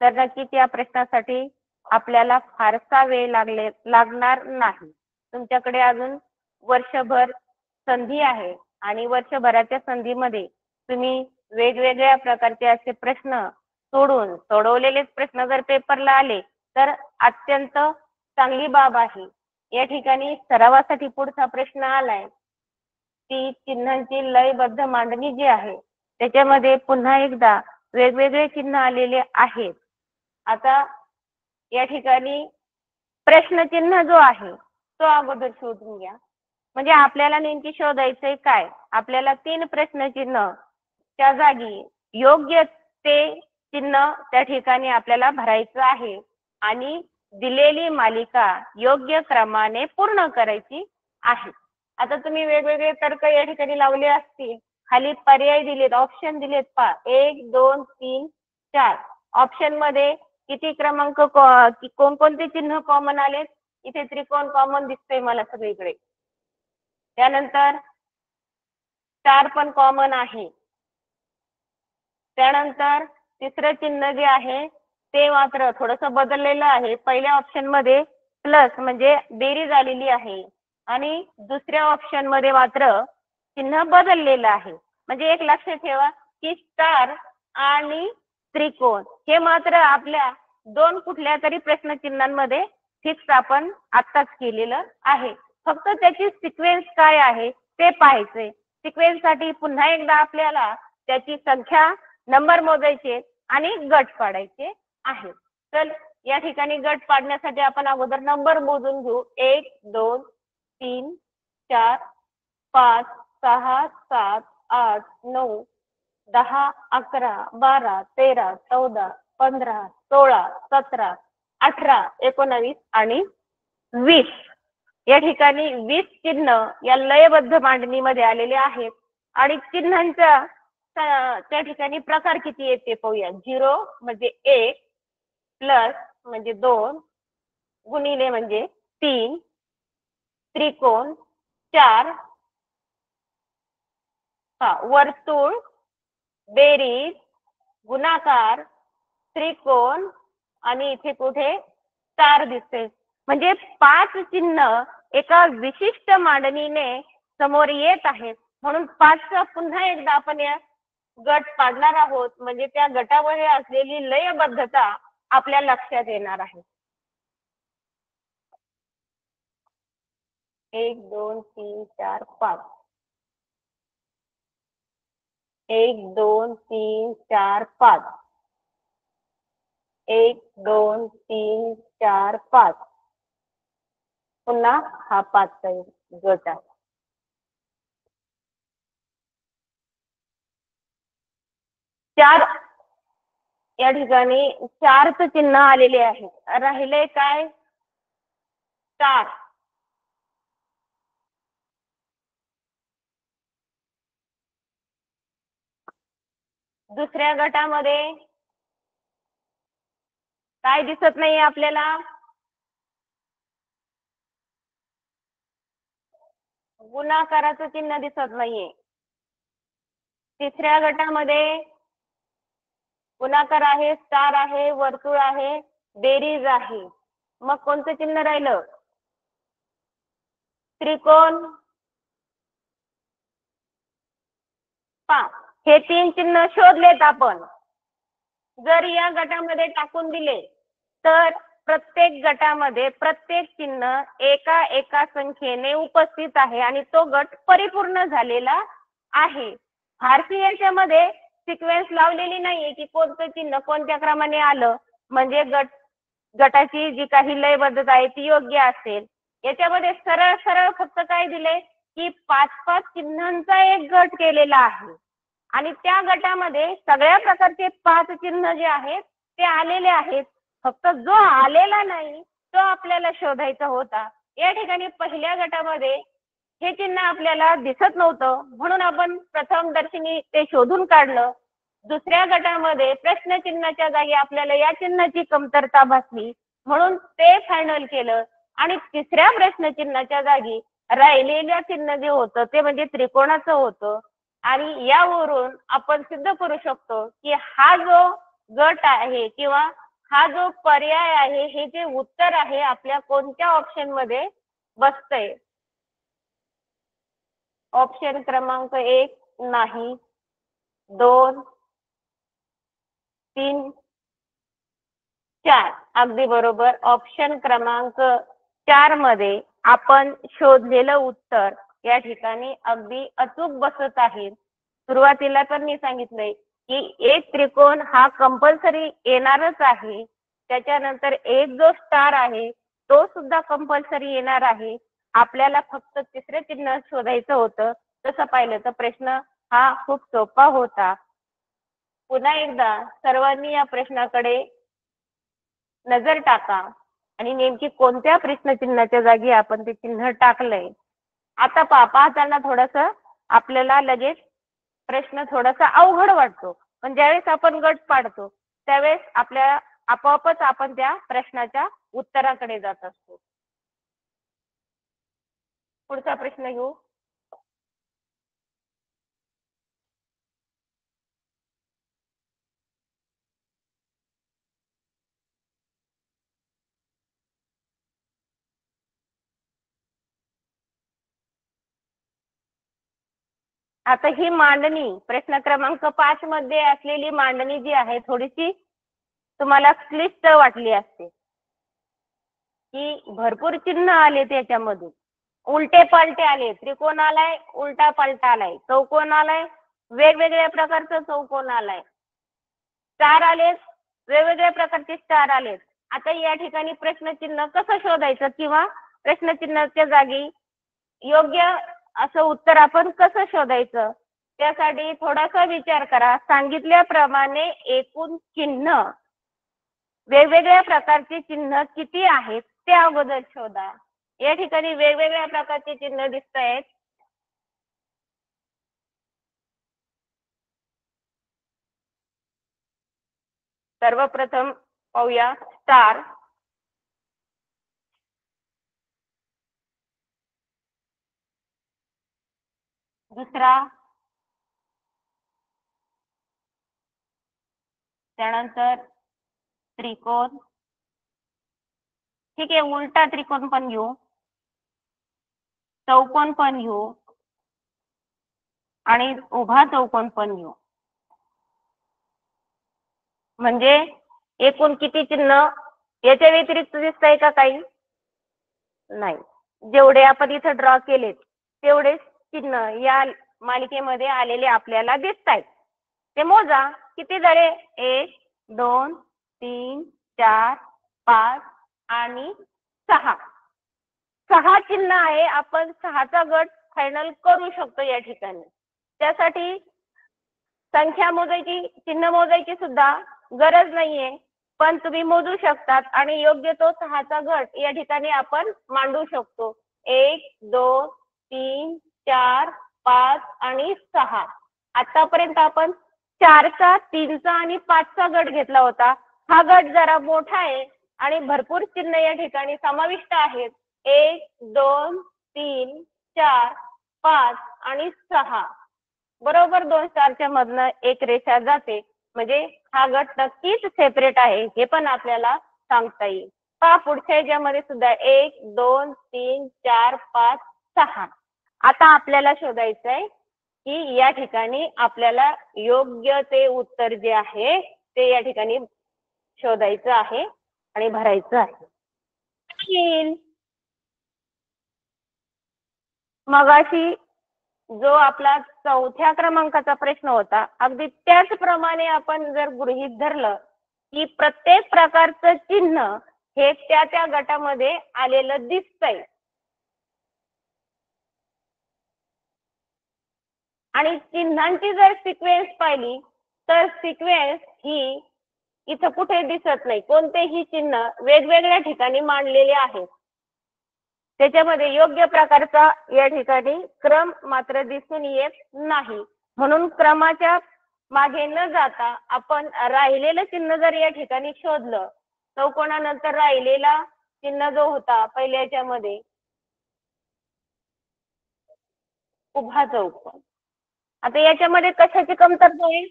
तर नक्कीच या प्रश्नासाठी आपल्याला फारसा वेळ लागणार नाही. तुमच्याकडे अजून वर्षभर संधी आहे आणि वर्षभराच्या संधीमध्ये तुम्ही वेगवेगळ्या प्रकारचे असे प्रश्न सोडून सोडवलेलेच प्रश्न जर पेपरला आले तर अत्यंत चांगली बाब आहे. या ठिकाणी सरावासाठी पुढचा प्रश्न आलाय, ती चिन्हांची लयबद्ध मांडणी जी आहे त्याच्यामध्ये पुन्हा एकदा वेगवेगळे चिन्ह आलेले आहेत. आता या ठिकाणी प्रश्नचिन्ह जो आहे तो अगोदर शोधून घ्या. म्हणजे आपल्याला नेमकी शोधायचंय काय, आपल्याला 3 प्रश्नचिन्ह त्या जागी योग्य ते चिन्ह त्या ठिकाणी आपल्याला भरायचं आहे आणि दिलेली मालिका योग्य क्रमाने पूर्ण करायची आहे. आता तुम्ही वेगवेगळे तर्क या ठिकाणी लावले असतील, खाली पर्याय दिलेत, ऑप्शन दिलेत पहा 1 2 3 4. ऑप्शन मध्ये किती क्रमांक कोणकोणते चिन्ह कॉमन आले, इथे त्रिकोण कॉमन दिसतोय मला सगळीकडे. त्यानंतर 4 पण कॉमन आहे. त्यानंतर तिसरं चिन्ह जे आहे ते मात्र थोडंसं बदललेलं आहे. पहिल्या ऑप्शन मध्ये प्लस म्हणजे बेरीज आलेली आहे आणि दुसऱ्या ऑप्शन मध्ये मात्र चिन्ह बदललेलं आहे. म्हणजे एक लक्षात ठेवा की स्टार आणि त्रिकोण हे मात्र आपल्या 2 कुठल्या तरी प्रश्नचिन्हांमध्ये फिक्स आपण आत्ताच केलेलं आहे. फक्त त्याची सिक्वेन्स काय आहे ते पाहायचंय. सिक्वेन्स साठी पुन्हा एकदा आपल्याला त्याची संख्या नंबर मोजायचे आणि गट पाडायचे आहे. तर या ठिकाणी गट पाडण्यासाठी आपण अगोदर नंबर मोजून घेऊ. 1 2 3 4 5 6 7 8 9 10 11 12 13 14 15 16 17 18 19 आणि 20. या ठिकाणी 20 चिन्ह या लयबद्ध मांडणीमध्ये आलेले आहेत आणि चिन्हांचा त्या ठिकाणी प्रकार किती आहेत ते पाहूया. 0 म्हणजे 1, प्लस म्हणजे 2, गुणिले म्हणजे 3, त्रिकोण 4, वर्तुळ, बेरीज, गुणाकार, त्रिकोण आणि इथे कुठे स्टार दिसते. म्हणजे 5 चिन्ह एका विशिष्ट मांडणीने समोर येत आहेत. म्हणून 5चा पुन्हा एकदा आपण या गट पाडणार आहोत, म्हणजे त्या गटावर असलेली लयबद्धता आपल्या लक्षात येणार आहे. 1 2 3 4 5. 1 2 3 4 5. 1 2 3 4 5. पुन्हा हा 5चा गट आहे. 4 या ठिकाणी 4चं चिन्ह आलेले आहे. राहिले काय 4. दुसऱ्या गटामध्ये काय दिसत नाही आपल्याला? गुणाकाराचं चिन्ह दिसत नाहीये. तिसऱ्या गटामध्ये गुणाकार आहे, स्टार आहे, वर्तुळ आहे, बेरीज आहे. मग कोणतं चिन्ह राहिलं? त्रिकोण. पहा, हे 3 चिन्ह शोधलेत आपण. जर या गटामध्ये टाकून दिले तर प्रत्येक गटामध्ये प्रत्येक चिन्ह एका एका संख्येने उपस्थित आहे आणि तो गट परिपूर्ण झालेला आहे. फारसी याच्यामध्ये सिक्वेन्स लावलेली नाहीये की कोणतं चिन्ह कोणत्या क्रमाने आलं म्हणजे गटाची जी काही लयबद्धता आहे ती योग्य असेल. याच्यामध्ये सरळ सरळ फक्त काय दिले की 5-5 चिन्हांचा एक गट केलेला आहे आणि त्या गटामध्ये सगळ्या प्रकारचे 5 चिन्ह जे आहेत ते आलेले आहेत. फक्त जो आलेला नाही तो आपल्याला शोधायचा होता. या ठिकाणी पहिल्या गटामध्ये हे चिन्ह आपल्याला दिसत नव्हतं म्हणून आपण प्रथम दर्शनी ते शोधून काढलं. दुसऱ्या गटामध्ये प्रश्नचिन्हाच्या जागी आपल्याला या चिन्हाची कमतरता भासली म्हणून ते फायनल केलं आणि तिसऱ्या प्रश्नचिन्हाच्या जागी राहिलेलं चिन्ह जे होतं ते म्हणजे त्रिकोणाचं होतं आणि यावरून आपण सिद्ध करू शकतो की हा जो गट आहे किंवा हा जो पर्याय आहे हे जे उत्तर आहे आपल्या कोणत्या ऑप्शन मध्ये बसतंय. ऑप्शन क्रमांक 1 नाही, 2, 3, 4 अगदी बरोबर. ऑप्शन क्रमांक 4 मध्ये आपण शोधलेलं उत्तर या ठिकाणी अगदी अचूक बसत आहे. सुरुवातीला तर मी सांगितलंय की एक त्रिकोण हा कंपल्सरी येणारच आहे. त्याच्यानंतर एक जो स्टार आहे तो सुद्धा कंपल्सरी येणार आहे. आपल्याला फक्त तिसरे चिन्ह शोधायचं होतं. तसं पाहिलं तर प्रश्न हा खूप सोपा होता. पुन्हा एकदा सर्वांनी या प्रश्नाकडे नजर टाका आणि नेमकी कोणत्या प्रश्नचिन्हाच्या जागी आपण ते चिन्ह टाकलंय. आता पाहताना थोडस आपल्याला लगेच प्रश्न थोडासा अवघड वाटतो पण ज्यावेळेस आपण गट पाडतो त्यावेळेस आपल्या आपोआपच आपण त्या प्रश्नाच्या उत्तराकडे जात असतो. पुढचा प्रश्न घेऊ. आता ही मांडणी प्रश्न क्रमांक 5 मध्ये असलेली मांडणी जी आहे थोडीशी तुम्हाला क्लिष्ट वाटली असते की भरपूर चिन्ह आले त्याच्यामधून. उलटे पालटे आले. त्रिकोण आलाय, उलटा पालटा आलाय, चौकोन आलाय, वेगवेगळ्या प्रकारचा चौकोन आलाय, स्टार आलेत, वेगवेगळ्या प्रकारचे स्टार आलेत. आता या ठिकाणी प्रश्नचिन्ह कसं शोधायचं किंवा प्रश्नचिन्हाच्या जागी योग्य असं उत्तर आपण कसं शोधायचं त्यासाठी थोडासा विचार करा. सांगितल्याप्रमाणे एकूण चिन्ह वेगवेगळ्या प्रकारचे चिन्ह किती आहेत ते अगोदर शोधा. या ठिकाणी वेगवेगळ्या प्रकारचे चिन्ह दिसत आहेत. सर्वप्रथम पाहूया स्टार. दुसरा, त्यानंतर त्रिकोण. ठीक आहे, उलटा त्रिकोण पण घेऊ, चौकोन पण घेऊ आणि उभा चौकोन पण घेऊ. म्हणजे एकूण किती चिन्ह याच्या व्यतिरिक्त दिसतंय का काही? नाही. जेवढे आपण इथे ड्रॉ केलेत तेवढेच चिन्ह या मालिकेमध्ये आलेले आपल्याला दिसतायत. ते मोजा. किती झाले? 1, 2, 3, 4, 5 आणि 6. 6 चिन्ह आहे. आपण 6चा गट फायनल करू शकतो या ठिकाणी. त्यासाठी संख्या मोजायची, चिन्ह मोजायची सुद्धा गरज नाहीये पण तुम्ही मोजू शकतात आणि योग्य तो 6चा गट या ठिकाणी आपण मांडू शकतो. 1, 2, 3, 4, 5 आणि 6. आतापर्यंत आपण 4चा 3चा आणि 5चा गट घेतला होता. हा गट जरा मोठा आहे आणि भरपूर चिन्ह या ठिकाणी समाविष्ट आहेत. 1 2 3 4 5 आणि 6. बरोबर 2 स्टारच्या मधनं एक रेषा जाते, म्हणजे हा गट नक्कीच सेपरेट आहे हे पण आपल्याला सांगता येईल. पहा पुढच्या याच्यामध्ये सुद्धा 1 2 3 4 5 6. आता आपल्याला शोधायचं आहे की या ठिकाणी आपल्याला योग्य ते उत्तर जे आहे ते या ठिकाणी शोधायचं आहे आणि भरायचं आहे. मगाशी जो आपला 4थ्या क्रमांकाचा प्रश्न होता, अगदी त्याचप्रमाणे आपण जर गृहीत धरलं की प्रत्येक प्रकारचं चिन्ह हे त्या गटामध्ये आलेलं दिसतंय आणि चिन्हांची जर सिक्वेन्स पाहिली तर सिक्वेन्स ही इथं कुठे दिसत नाही. कोणतेही चिन्ह वेगवेगळ्या ठिकाणी मांडलेले आहेत. त्याच्यामध्ये योग्य प्रकारचा या ठिकाणी क्रम मात्र दिसून येत नाही. म्हणून क्रमाच्या मागे न जाता आपण राहिलेलं चिन्ह जर या ठिकाणी शोधलं, चौकोनानंतर राहिलेला चिन्ह जो होता पहिल्या याच्यामध्ये उभा चौकोन. आता याच्यामध्ये कशाची कमतरता होईल?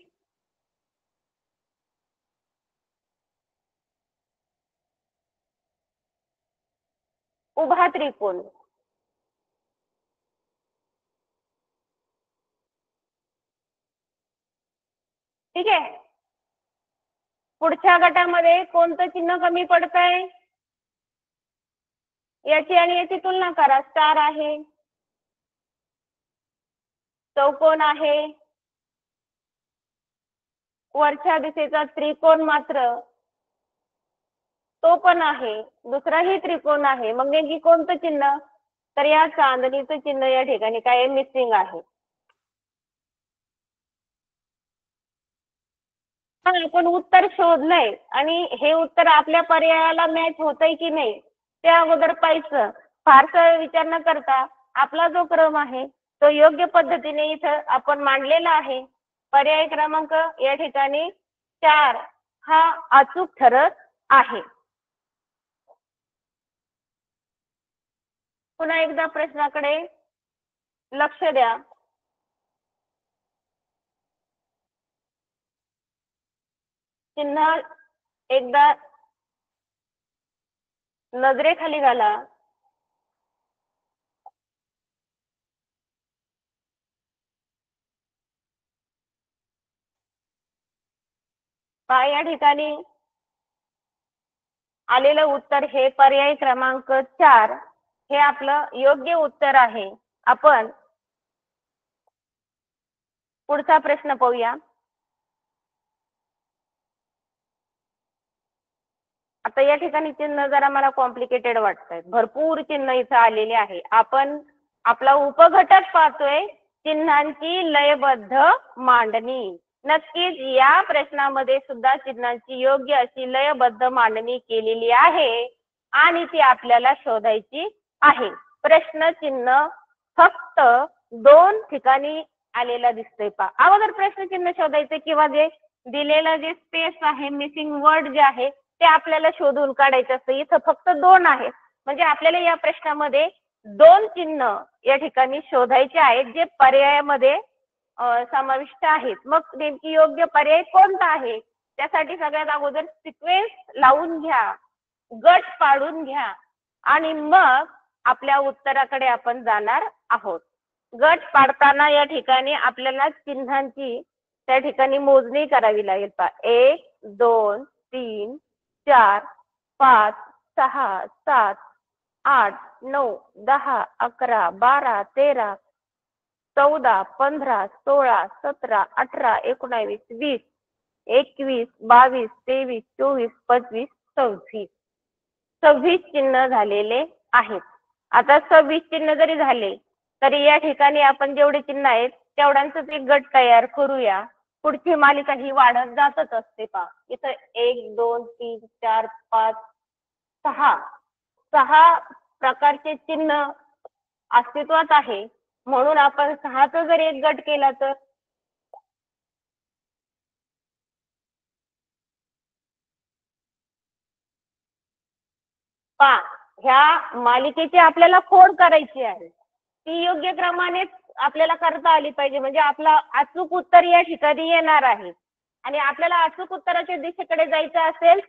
उभा त्रिकोण. ठीक आहे. पुढच्या गटामध्ये कोणतं चिन्ह कमी पडतंय? याची आणि याची तुलना करा. स्टार आहे, चौकोन आहे, वरच्या दिशेचा त्रिकोण मात्र तो पण आहे, दुसराही त्रिकोण आहे. मग नेमकी कोणतं चिन्ह? तर या चांदणीचं चिन्ह या ठिकाणी काय मिसिंग आहे. आपण उत्तर शोधलंय आणि हे उत्तर आपल्या पर्यायाला मॅच होतंय की नाही ते अगोदर पाहायचं. फारसा विचार न करता आपला जो क्रम आहे तो योग्य पद्धतीने इथं आपण मांडलेला आहे. पर्याय क्रमांक या ठिकाणी 4 हा अचूक ठरत आहे. पुन्हा एकदा प्रश्नाकडे लक्ष द्या. चिन्ह एकदा नजरेखाली घाला. पहा या ठिकाणी आलेलं उत्तर हे पर्याय क्रमांक 4 हे आपलं योग्य उत्तर आहे. आपण पुढचा प्रश्न पाहूया. आता या ठिकाणी चिन्ह जरा मला कॉम्प्लिकेटेड वाटतंय. भरपूर चिन्ह इथं आलेले आहे. आपण आपला उपघटक पाहतोय चिन्हांची लयबद्ध मांडणी. नक्कीच या प्रश्नामध्ये सुद्धा चिन्हांची योग्य अशी लयबद्ध मांडणी केलेली आहे आणि ती आपल्याला शोधायची आहे. प्रश्न चिन्ह फक्त 2 ठिकाणी आलेला दिसतोय. पहा अगोदर प्रश्न चिन्ह शोधायचे किंवा जे दिलेलं जे स्पेस आहे, मिसिंग वर्ड जे आहे ते आपल्याला शोधून काढायचं असतं. इथं फक्त 2 आहेत. म्हणजे आपल्याला या प्रश्नामध्ये 2 चिन्ह या ठिकाणी शोधायचे आहेत जे पर्यायामध्ये समाविष्ट आहेत. मग नेमकी योग्य पर्याय कोणता आहे? त्यासाठी सगळ्यात अगोदर सिक्वेन्स लावून घ्या, गट पाडून घ्या आणि मग आपल्या उत्तराकडे आपण जाणार आहोत. गट पाडताना या ठिकाणी आपल्याला चिन्हांची त्या ठिकाणी मोजणी करावी लागेल. पहा 1 2 3 4 5 6 7 8 9 10 11 12 13 14 15 16 17 18 19 20 21 22 23 24 25 26. 26 चिन्ह झालेले आहेत. आता 26 चिन्ह जरी झाले तरी या ठिकाणी आपण जेवढे चिन्ह आहेत तेवढ्यांचाच एक गट तयार करूया. पुढची मालिका ही वाढत जातच असते. पहा इथं 1 2 3 4 5 6 प्रकारचे चिन्ह अस्तित्वात आहे. म्हणून आपण 6चा जर एक गट केला तर पा ह्या मालिकेची आपल्याला फोड करायची आहे, ती योग्य क्रमानेच आपल्याला करता आली पाहिजे, म्हणजे आपला अचूक उत्तर या ठिकाणी येणार आहे. आणि आपल्याला अचूक उत्तराच्या दिशेकडे जायचं असेल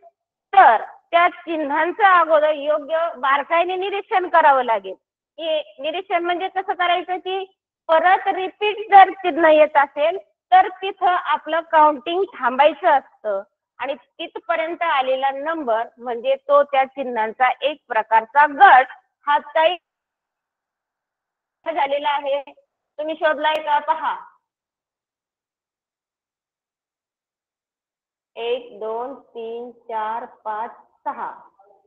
तर त्या चिन्हांचं अगोदर योग्य बारकाईने निरीक्षण करावं लागेल. की निरीक्षण म्हणजे कसं करायचं की परत रिपीट जर चिन्ह येत असेल तर तिथं आपलं काउंटिंग थांबायचं असतं आणि तिथपर्यंत आलेला नंबर म्हणजे तो त्या चिन्हांचा एक प्रकारचा गट हा काही झालेला आहे. तुम्ही शोधलाय का पहा. 1 2 3 4 5 6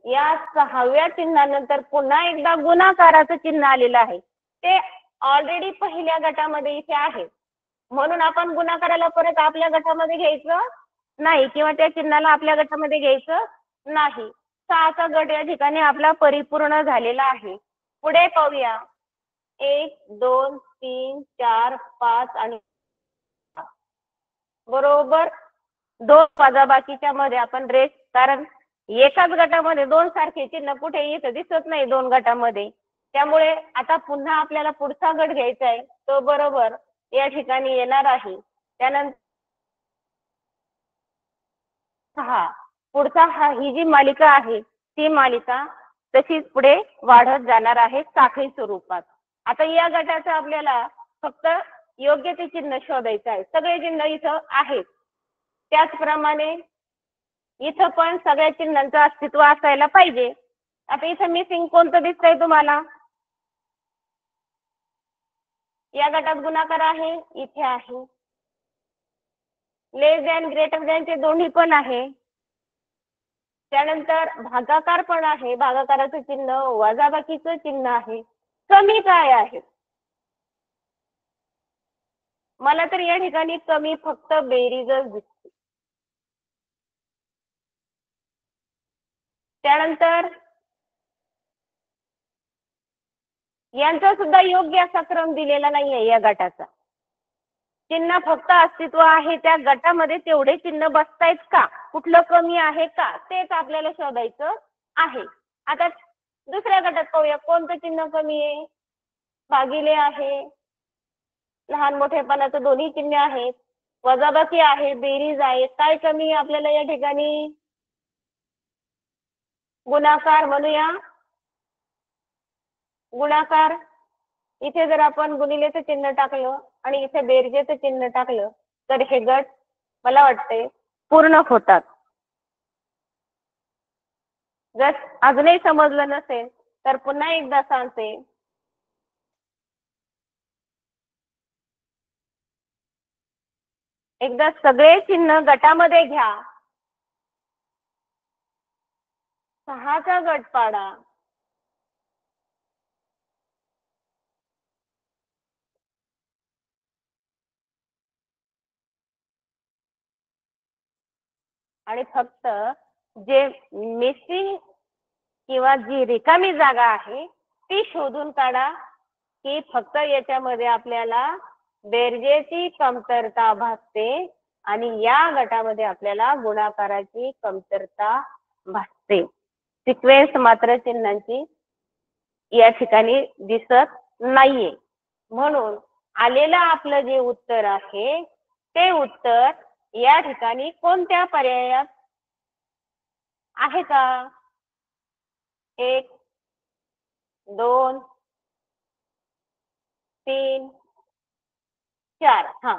या 6व्या चिन्हानंतर पुन्हा एकदा गुणाकाराचं चिन्ह आलेलं आहे. ते ऑलरेडी पहिल्या गटामध्ये इथे आहे, म्हणून आपण गुणाकाराला परत आपल्या गटामध्ये घ्यायचं नाही किंवा त्या चिन्हाला आपल्या गटामध्ये घ्यायचं नाही. 6चा गट या ठिकाणी आपला परिपूर्ण झालेला आहे. पुढे पाहूया. 1 2 3 4 5 आणि बरोबर 2 वजाबाकीच्या मध्ये आपण रेष, कारण एकाच गटामध्ये 2 सारखे चिन्ह कुठे इथं दिसत नाही 2 गटामध्ये, त्यामुळे आता पुन्हा आपल्याला पुढचा गट घ्यायचा आहे, तो बरोबर या ठिकाणी येणार आहे. त्यानंतर 6 पुढचा ही जी मालिका आहे ती मालिका तशीच पुढे वाढत जाणार आहे साखळी स्वरूपात. आता या गटाचं आपल्याला फक्त योग्य ते चिन्ह शोधायचं आहे. सगळे चिन्ह इथं आहेत, त्याचप्रमाणे इथं पण सगळ्या चिन्हांचं अस्तित्व असायला पाहिजे. आता इथं मिसिंग कोणतं दिसतंय तुम्हाला? या गटात गुणाकार आहे, इथे आहे. लेस दॅन ग्रेटर दॅनचे दोन्ही पण आहे. त्यानंतर भागाकार पण आहे, भागाकाराचं चिन्ह, वजाबाकीचं चिन्ह आहे. कमी काय आहे? मला तर या ठिकाणी कमी फक्त बेरीजच दिसते. त्यानंतर यांचा सुद्धा योग्य असा क्रम दिलेला नाहीये या गटाचा. चिन्ह फक्त अस्तित्व आहे, त्या गटामध्ये तेवढे चिन्ह बसतायत का, कुठलं कमी आहे का, तेच आपल्याला शोधायचं आहे. आता दुसऱ्या गटात पाहूया कोणतं चिन्ह कमी आहे. भागिले आहे, लहान मोठेपणाचं दोन्ही चिन्ह आहेत, वजाबाकी आहे, बेरीज आहे. काय कमी आहे आपल्याला या ठिकाणी? गुणाकार म्हणूया. गुणाकार इथे जर आपण गुणिलेचं चिन्ह टाकलं आणि इथे बेरजेचं चिन्ह टाकलं तर हे गट मला वाटते पूर्ण होतात. जर अजूनही समजलं नसेल तर पुन्हा एकदा सांगते. एकदा सगळे चिन्ह गटामध्ये घ्या, 6चा गट पाडा, आणि फक्त जे मिसिंग किंवा जी रिकामी जागा आहे ती शोधून काढा की फक्त याच्यामध्ये आपल्याला बेरजेची कमतरता भासते आणि या गटामध्ये आपल्याला गुणाकाराची कमतरता भासते. सिक्वेन्स मात्र चिन्हांची या ठिकाणी दिसत नाहीये, म्हणून आलेलं आपलं जे उत्तर आहे ते उत्तर या ठिकाणी कोणत्या पर्यायात आहे का? 1 2 3 4 हा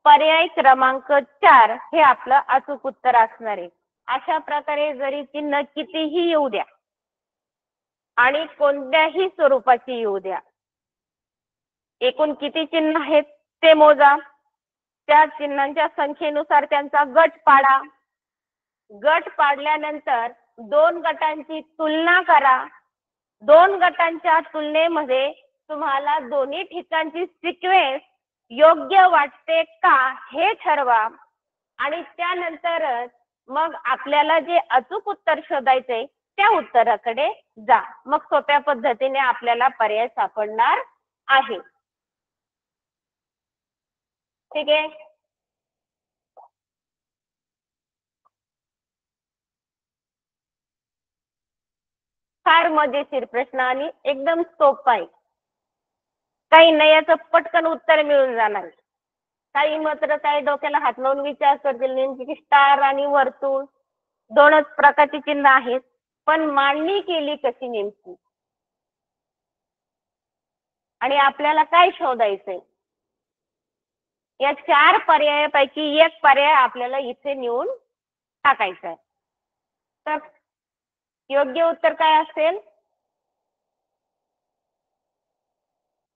पर्याय क्रमांक 4 हे आपलं अचूक उत्तर असणार आहे. अशा प्रकारे जरी चिन्ह कितीही येऊ द्या आणि कोणत्याही स्वरूपाची येऊ द्या, एकूण किती चिन्ह आहेत ते मोजा, त्या चिन्हांच्या संख्येनुसार त्यांचा गट पाडा, गट पाडल्यानंतर 2 गटांची तुलना करा, 2 गटांच्या तुलनेमध्ये तुम्हाला दोन्ही ठिकाणची सिक्वेन्स योग्य वाटते का हे ठरवा आणि त्यानंतरच मग आपल्याला जे अचूक उत्तर शोधायचे त्या उत्तराकडे जा. मग सोप्या पद्धतीने आपल्याला पर्याय सापडणार आहे. ठीक आहे. फार मजेशीर प्रश्न आणि एकदम सोपा आहे. काही नाही याचं पटकन उत्तर मिळून जाणार. काही मात्र काय डोक्याला हात लावून विचार करतील नेमकी की स्टार आणि वर्तुळ दोनच प्रकारची चिन्ह आहेत, पण मांडणी केली कशी नेमकी आणि आपल्याला काय शोधायचंय. या 4 पर्यायापैकी एक पर्याय आपल्याला इथे नेऊन टाकायचा आहे. तर योग्य उत्तर काय असेल.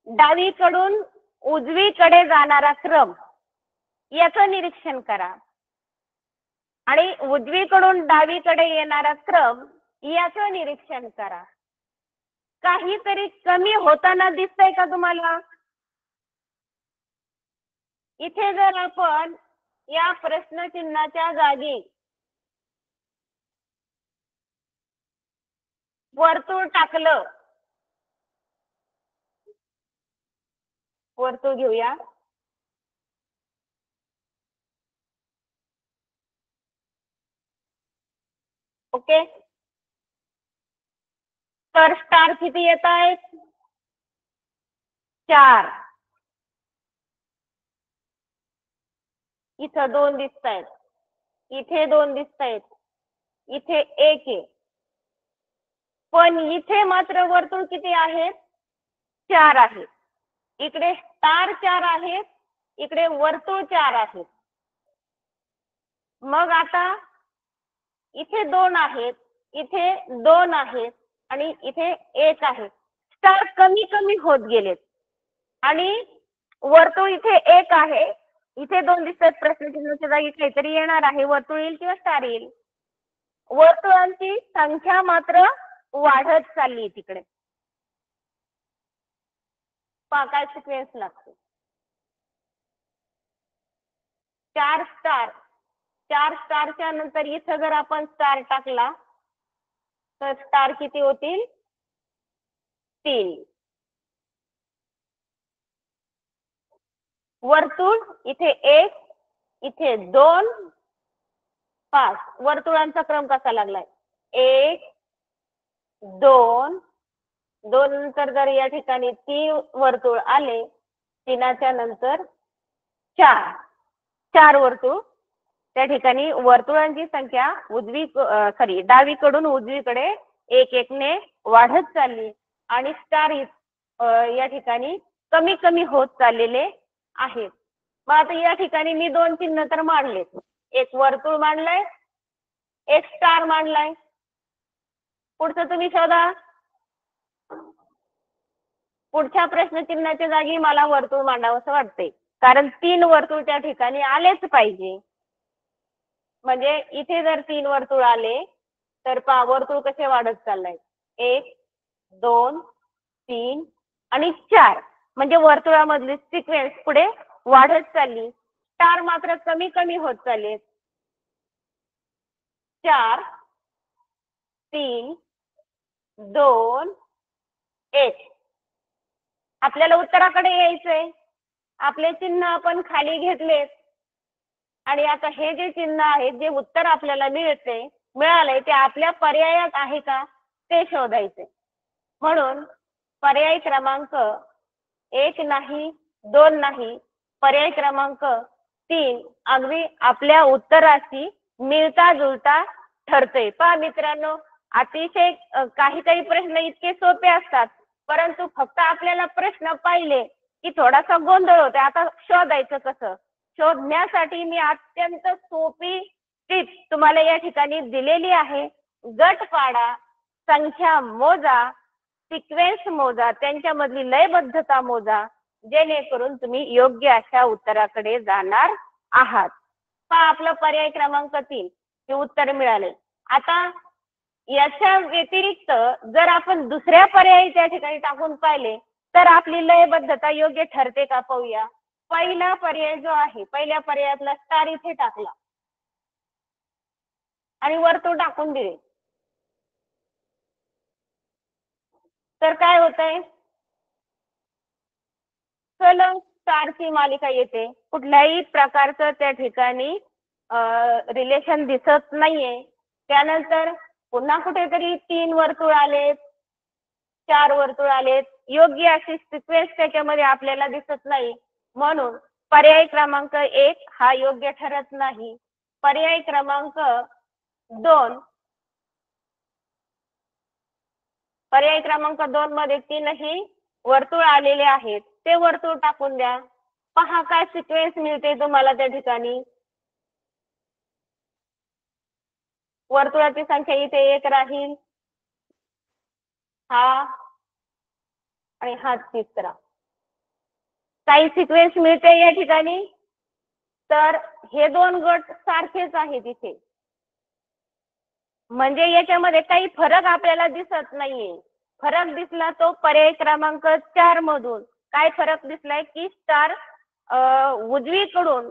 डावीकडून उजवीकडे जाणारा क्रम याचं निरीक्षण करा आणि उजवीकडून डावीकडे येणारा क्रम याचं निरीक्षण करा. काहीतरी कमी होताना दिसतंय का तुम्हाला. इथे जर आपण या प्रश्नचिन्हाच्या जागी वर्तुळ टाकलं, वर्तुळ घेऊया. ओके, तर स्टार किती येत आहेत. 4. इथं 2 दिसत आहेत, इथे 2 दिसत आहेत, इथे 1 आहे. पण इथे मात्र वर्तुळ किती आहेत. 4 आहेत. इकडे स्टार 4 आहेत, इकडे वर्तुळ 4 आहेत. मग आता इथे 2 आहेत, इथे 2 आहेत आणि इथे 1 आहे. स्टार कमी कमी होत गेलेत आणि वर्तुळ इथे 1 आहे, इथे 2 दिसतात. प्रश्नचिन्हाच्या जागी काहीतरी येणार आहे. वर्तुळ येईल किंवा स्टार येईल. वर्तुळांची संख्या मात्र वाढत चालली तिकडे. पहा काय सिक्वेन्स लागतो. 4 स्टार, 4 स्टारच्या नंतर इथं जर आपण स्टार टाकला तर स्टार किती होतील. 3. वर्तुळ इथे 1, इथे 2, 5. वर्तुळांचा क्रम कसा लागलाय. 1, 2, 2 नंतर जर या ठिकाणी 3 वर्तुळ आले, 3च्या नंतर 4, 4 वर्तुळ. त्या ठिकाणी वर्तुळांची संख्या डावीकडून उजवीकडे 1-1 ने वाढत चालली आणि स्टार या ठिकाणी कमी कमी होत चाललेले आहेत. मग आता या ठिकाणी मी 2 चिन्ह तर मांडले. एक वर्तुळ मांडलंय, एक स्टार मांडलाय. पुढचं तुम्ही शोधा. पुढच्या प्रश्नचिन्हाच्या जागी मला वर्तुळ मांडावं असं वाटतंय, कारण 3 वर्तुळ त्या ठिकाणी आलेच पाहिजे. म्हणजे इथे जर 3 वर्तुळ आले तर वर्तुळ कसे वाढत चाललंय. 1, 2, 3 आणि 4. म्हणजे वर्तुळामधली सिक्वेन्स पुढे वाढत चालली. स्टार मात्र कमी कमी होत चालले. 4, 3, 2, 1. आपल्याला उत्तराकडे यायचंय. आपले चिन्ह आपण खाली घेतलेत आणि आता हे जे चिन्ह आहे, जे उत्तर आपल्याला मिळालंय ते आपल्या पर्यायात आहे का ते शोधायचे. म्हणून पर्याय क्रमांक 1 नाही, 2 नाही, पर्याय क्रमांक 3 अगदी आपल्या उत्तराशी मिळता जुळता ठरतोय. पहा मित्रांनो, अतिशय काही काही प्रश्न इतके सोपे असतात, परंतु फक्त आपल्याला प्रश्न पाहिले की थोडासा गोंधळ होतो. आता शोधायचं कसं. शोधण्यासाठी मी अत्यंत सोपी टिप तुम्हाला या ठिकाणी दिलेली आहे. गट पाडा, संख्या मोजा, सिक्वेन्स मोजा, त्यांच्यामधली लयबद्धता मोजा, जेणेकरून तुम्ही योग्य अशा उत्तराकडे जाणार आहात. पहा आपलं पर्याय क्रमांक 3 हे उत्तर मिळाले. आता याच्या व्यतिरिक्त जर आपण दुसऱ्या पर्यायी त्या ठिकाणी टाकून पाहिले तर आपली लयबद्धता योग्य ठरते का पाहूया. पहिला पर्याय जो आहे, पहिल्या पर्यायातला स्टार इथे टाकला आणि वर्तुळ टाकून दिले तर काय होतंय. सलग स्टारची मालिका येते. कुठल्याही प्रकारचं त्या ठिकाणी रिलेशन दिसत नाहीये. त्यानंतर पुन्हा कुठेतरी 3 वर्तुळ आले, 4 वर्तुळ आलेत. योग्य अशी सिक्वेन्स त्याच्यामध्ये आपल्याला दिसत नाही, म्हणून पर्याय क्रमांक 1 हा योग्य ठरत नाही. पर्याय क्रमांक 2, पर्याय क्रमांक 2 मध्ये 3ही वर्तुळ आलेले आहेत. ते वर्तुळ टाकून द्या. पहा काय सिक्वेन्स मिळते तुम्हाला त्या ठिकाणी. वर्तुळाची संख्या इथे 1 राहील, हा आणि हा तिसरा. काही सिक्वेन्स मिळते या ठिकाणी. तर हे दोन गट सारखेच आहेत इथे, म्हणजे याच्यामध्ये काही फरक आपल्याला दिसत नाहीये. फरक दिसला तो पर्याय क्रमांक 4 मधून. काय फरक दिसलाय की स्टार उजवीकडून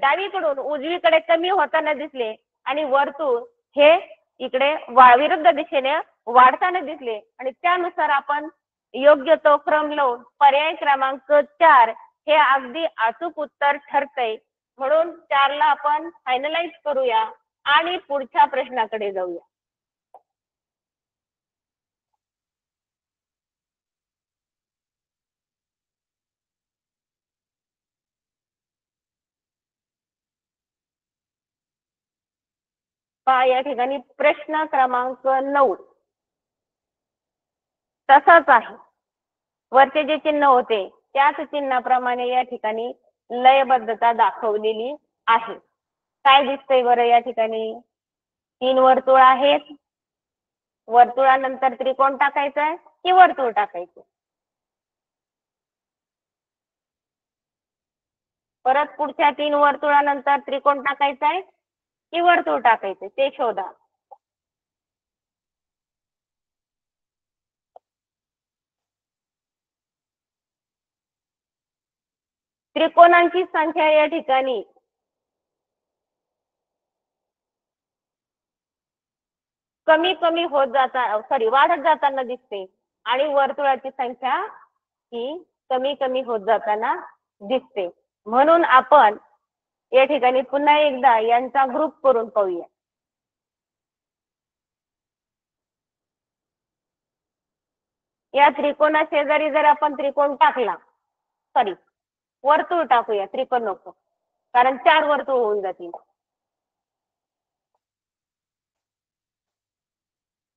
डावीकडून उजवीकडे कमी होताना दिसले आणि वर्तुळ हे इकडे विरुद्ध दिशेने वाढताना दिसले, आणि त्यानुसार आपण योग्य तो क्रम लावून पर्याय क्रमांक 4 हे अगदी अचूक उत्तर ठरतंय. म्हणून 4 ला आपण फायनलाइज करूया आणि पुढच्या प्रश्नाकडे जाऊया. पहा या ठिकाणी प्रश्न क्रमांक 9 तसाच आहे. वरचे जे चिन्ह होते त्याच चिन्हाप्रमाणे या ठिकाणी लयबद्धता दाखवलेली आहे. काय दिसतंय बरं या ठिकाणी? 3 वर्तुळ आहेत. वर्तुळानंतर त्रिकोण टाकायचा आहे की वर्तुळ टाकायचं? परत पुढच्या 3 वर्तुळानंतर त्रिकोण टाकायचा आहे की वर्तुळ टाकायचं ते शोधा. त्रिकोणांची संख्या या ठिकाणी कमी होत वाढत जाताना दिसते, आणि वर्तुळाची संख्या ही कमी होत जाताना दिसते. म्हणून आपण या ठिकाणी पुन्हा एकदा यांचा ग्रुप करून पाहूया. या त्रिकोणा शेजारी जर आपण त्रिकोण टाकला, वर्तुळ टाकूया, त्रिकोण नको, कारण 4 वर्तुळ होऊन जातील.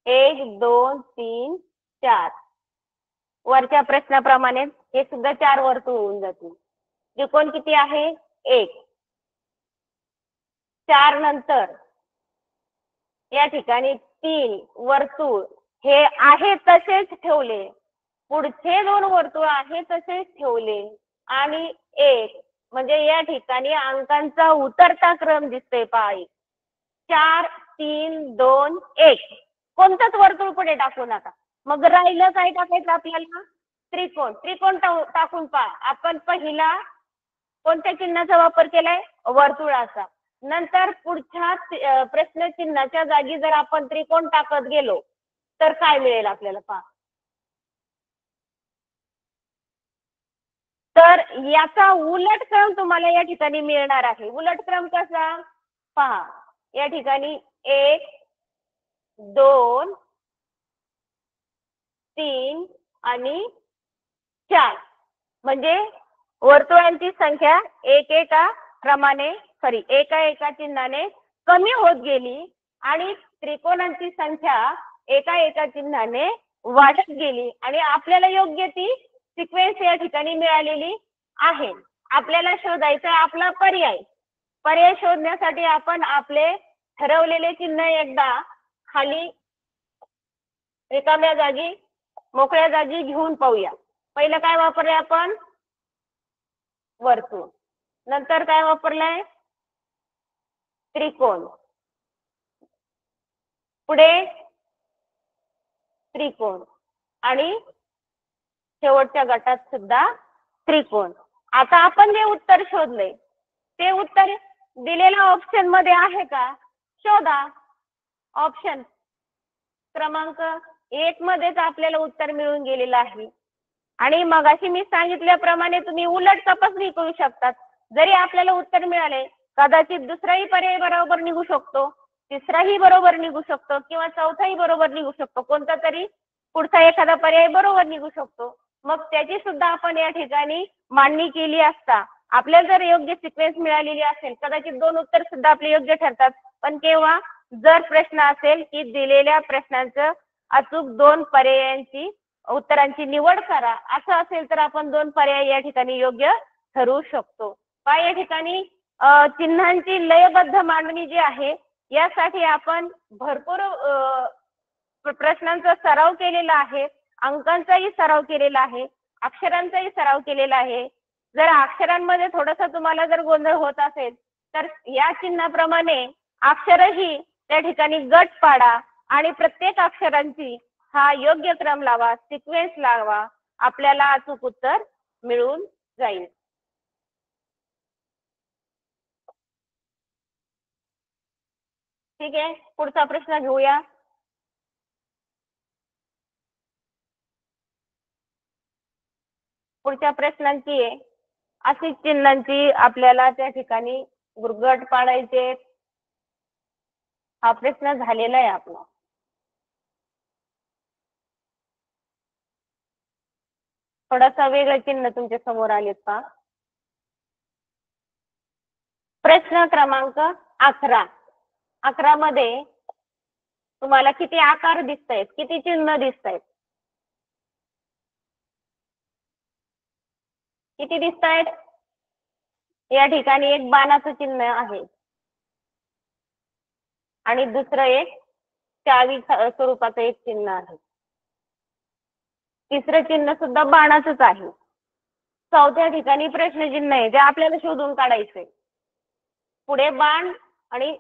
1 2 3 4 वरच्या प्रश्नाप्रमाणे हे सुद्धा 4 वर्तुळ होऊन जातील. त्रिकोण किती आहे? 1. 4 नंतर या ठिकाणी 3 वर्तुळ हे आहे तसेच ठेवले, पुढचे 2 वर्तुळ आहे तसेच ठेवले, आणि 1 म्हणजे या ठिकाणी अंकांचा उतरता क्रम दिसतोय. पहा 4 3 2 1 कोणतंच वर्तुळ पुढे टाकू नका. मग राहिलं काय टाकायचं आपल्याला? त्रिकोण. त्रिकोण टाकून पहा. आपण पहिला कोणत्या चिन्हाचा वापर केलाय? वर्तुळाचा. नंतर पुढच्या प्रश्न चिन्हाच्या जागी जर आपण त्रिकोण टाकत गेलो तर काय मिळेल आपल्याला? पहा. तर याचा उलट क्रम तुम्हाला या ठिकाणी मिळणार आहे. उलट क्रम कसा? पहा या ठिकाणी 1 2 3 आणि 4 म्हणजे वर्तुळांची संख्या एका चिन्हाने कमी होत गेली, आणि त्रिकोणांची संख्या एका चिन्हाने वाढत गेली, आणि आपल्याला योग्य ती सिक्वेन्स या ठिकाणी मिळालेली आहे. आपल्याला शोधायचा आपला पर्याय शोधण्यासाठी आपण आपले ठरवलेले चिन्ह एकदा खाली रिकाम्या जागी मोकळ्या जागी घेऊन पाहूया. पहिलं काय वापरले आपण? वर्तुळ. नंतर काय वापरलंय? त्रिकोण. पुढे त्रिकोण, आणि शेवटच्या गटात सुद्धा त्रिकोण. आता आपण जे उत्तर शोधले ते उत्तर दिलेल्या ऑप्शन मध्ये आहे का? शोधा. ऑप्शन क्रमांक 1 मध्येच आपल्याला उत्तर मिळून गेलेलं आहे, आणि मगाशी मी सांगितल्याप्रमाणे तुम्ही उलट तपासणी करू शकतात. जरी आपल्याला उत्तर मिळाले, कदाचित दुसराही पर्याय बरोबर निघू शकतो, तिसराही बरोबर निघू शकतो, किंवा चौथाही बरोबर निघू शकतो. कोणता तरी पुढचा एखादा पर्याय बरोबर निघू शकतो. मग त्याची सुद्धा आपण या ठिकाणी मांडणी केली असता आपल्याला जर योग्य सिक्वेन्स मिळालेली असेल कदाचित 2 उत्तर सुद्धा आपले योग्य ठरतात. पण केव्हा जर प्रश्न असेल की दिलेल्या प्रश्नांचं अचूक 2 पर्यायांची उत्तरांची निवड करा असं असेल तर आपण 2 पर्याय या ठिकाणी योग्य ठरवू शकतो. पहा या ठिकाणी चिन्हांची लयबद्ध मांडणी जी आहे यासाठी आपण भरपूर प्रश्नांचा सराव केलेला आहे, अंकांचाही सराव केलेला आहे, अक्षरांचाही सराव केलेला आहे. जर अक्षरांमध्ये थोडासा तुम्हाला जर गोंधळ होत असेल तर या चिन्हाप्रमाणे अक्षरही त्या ठिकाणी गट पाडा आणि प्रत्येक अक्षरांची हा योग्य क्रम लावा, सिक्वेन्स लावा, आपल्याला अचूक उत्तर मिळून जाईल. ठीक आहे, पुढचा प्रश्न घेऊया. पुढच्या प्रश्नांची आहे अशी चिन्हांची आपल्याला त्या ठिकाणी गट पाडायचे. हा प्रश्न झालेला आहे आपला. थोडासा वेगळं चिन्ह तुमच्या समोर आलेत पहा. प्रश्न क्रमांक 11. 11 मध्ये तुम्हाला किती आकार दिसतायत, किती चिन्ह दिसतायत? किती दिसतायत? या ठिकाणी एक बाणाचं चिन्ह आहे आणि दुसरं एक चावी स्वरूपाचं एक चिन्ह आहे. तिसरं चिन्ह सुद्धा बाणाचंच आहे. चौथ्या ठिकाणी प्रश्नचिन्ह आहे जे आपल्याला शोधून काढायचंय. पुढे बाण आणि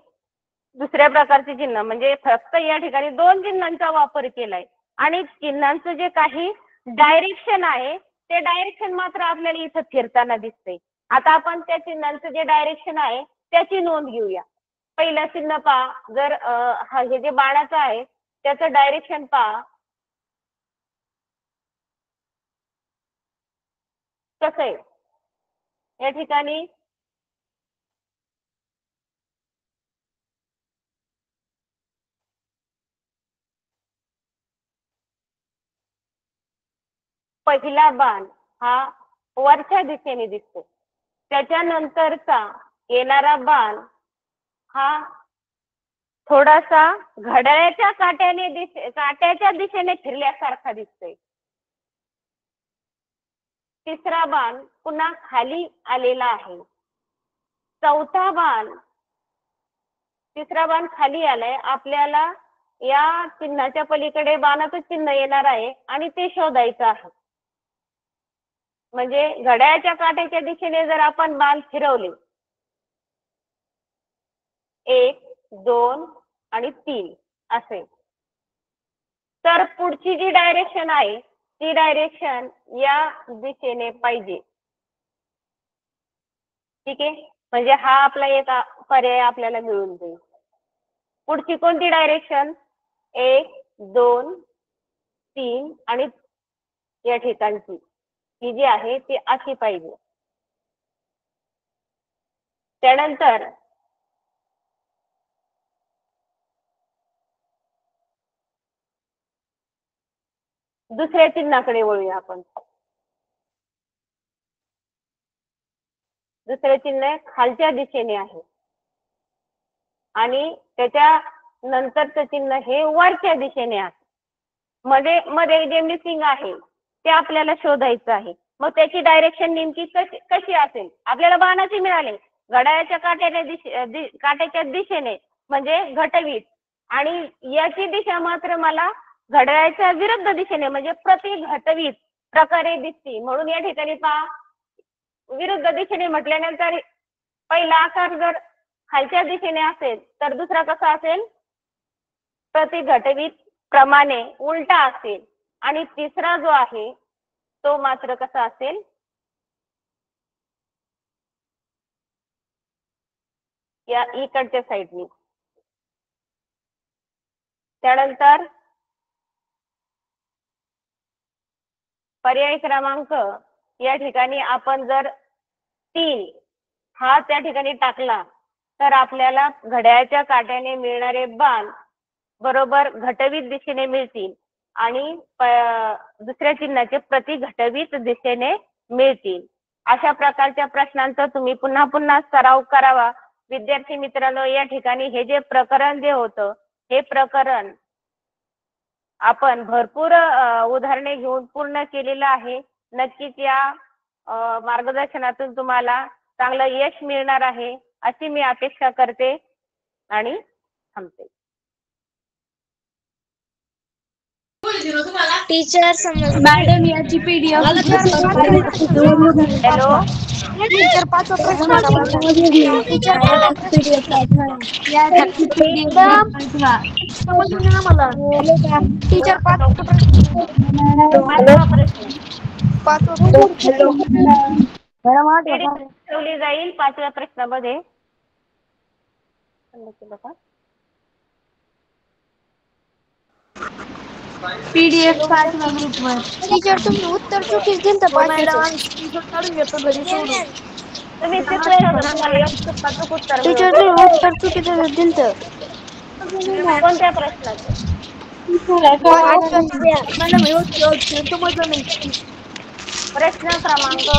दुसऱ्या प्रकारचे चिन्ह म्हणजे फक्त या ठिकाणी 2 चिन्हांचा वापर केलाय आणि चिन्हांचं जे काही डायरेक्शन आहे ते डायरेक्शन मात्र आपल्याला इथं फिरताना दिसते. आता आपण त्या चिन्हांचं जे डायरेक्शन आहे त्याची नोंद घेऊया. पहिलं चिन्ह पहा, जर हे जे बाणाचं आहे त्याचं डायरेक्शन पहा कसं आहे. या ठिकाणी पहिला बाण हा वरच्या दिशेने दिसतो, त्याच्यानंतरचा येणारा बाण हा थोडासा घड्याळाच्या काट्याच्या दिशेने फिरल्यासारखा दिसतोय. तिसरा बाण पुन्हा खाली आलेला आहे. चौथा बाण तिसरा बाण खाली आलाय. आपल्याला या चिन्हाच्या पलीकडे बाणाचं चिन्ह येणार आहे आणि ते शोधायचं आहे. म्हणजे घड्याळाच्या काट्याच्या दिशेने जर आपण बाण फिरवले 1, 2 आणि 3 असे तर पुढची जी डायरेक्शन आहे ती डायरेक्शन या दिशेने पाहिजे. ठीक आहे, म्हणजे हा आपला एक पर्याय आपल्याला मिळून जाईल. पुढची कोणती डायरेक्शन? 1, 2, 3 आणि या ठिकाणची ही जी आहे ती अशी पाहिजे. त्यानंतर दुसऱ्या चिन्हाकडे वळूया आपण. दुसरे चिन्ह खालच्या दिशेने आहे आणि त्याच्या नंतरचं चिन्ह हे वरच्या दिशेने आहे. मध्ये जे मिसिंग आहे ते आपल्याला शोधायचं आहे. मग त्याची डायरेक्शन नेमकी कशी असेल? आपल्याला बाणाचे मिळाले घड्याळाच्या काट्याच्या दिशेने म्हणजे घटवीत आणि याची दिशा मात्र मला घड्याळाच्या विरुद्ध दिशेने म्हणजे प्रति घटवीत प्रकारे दिसते. म्हणून या ठिकाणी पहा विरुद्ध दिशेने म्हटल्यानंतर पहिला आकार जर खालच्या दिशेने असेल तर दुसरा कसा असेल? प्रति घटवीत प्रमाणे उलटा असेल आणि तिसरा जो आहे तो मात्र कसा असेल? या इकडच्या साईडनी. त्यानंतर पर्याय क्रमांक या ठिकाणी आपण जर 3 हा त्या ठिकाणी टाकला तर आपल्याला घड्याळाच्या काट्याने मिळणारे बाण बरोबर घटवीत दिशेने मिळतील आणि दुसऱ्या चिन्हाचे प्रति घटवित दिशेने मिळतील. अशा प्रकारच्या प्रश्नांचा तुम्ही पुन्हा पुन्हा सराव करावा. विद्यार्थी मित्रांनो, या ठिकाणी हे जे प्रकरण जे होतं, हे प्रकरण आपण भरपूर उदाहरणे घेऊन पूर्ण केलेलं आहे. नक्कीच या मार्गदर्शनातून तुम्हाला चांगलं यश मिळणार आहे अशी मी अपेक्षा करते आणि थांबते. टीचर मॅडम याची पीडीएफ हॅलो टीचर पाचवा प्रश्न टीचर याची पीडीएफ समजून आम्हाला टीचर पाचवा प्रश्न ठेवली जाईल 5व्या प्रश्नामध्ये. पीडीएफ पाठवा ग्रुपवर. टीचर तुम्ही उत्तर चुकीच दिलं तर मॅडम काढून घेतो घरी सोडून. तुम्ही शिकलेलं होतं, तुम्हाला व्यवस्थित पाचक उत्तर टीचर मिळवलं. तुम्ही उत्तर चुकीचं दिलं. कोणत्या प्रश्नाचं? मॅडम व्यवस्थित समजलं नाही. प्रश्न क्रमांक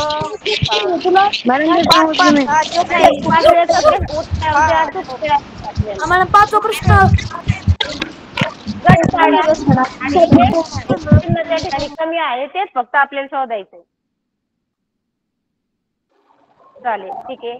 आम्हाला पाचवा प्रश्न गट पाडा आणि जे चिन्ह त्या ठिकाणी कमी आहे तेच फक्त आपल्याला शोधायचं. चालेल, ठीक आहे.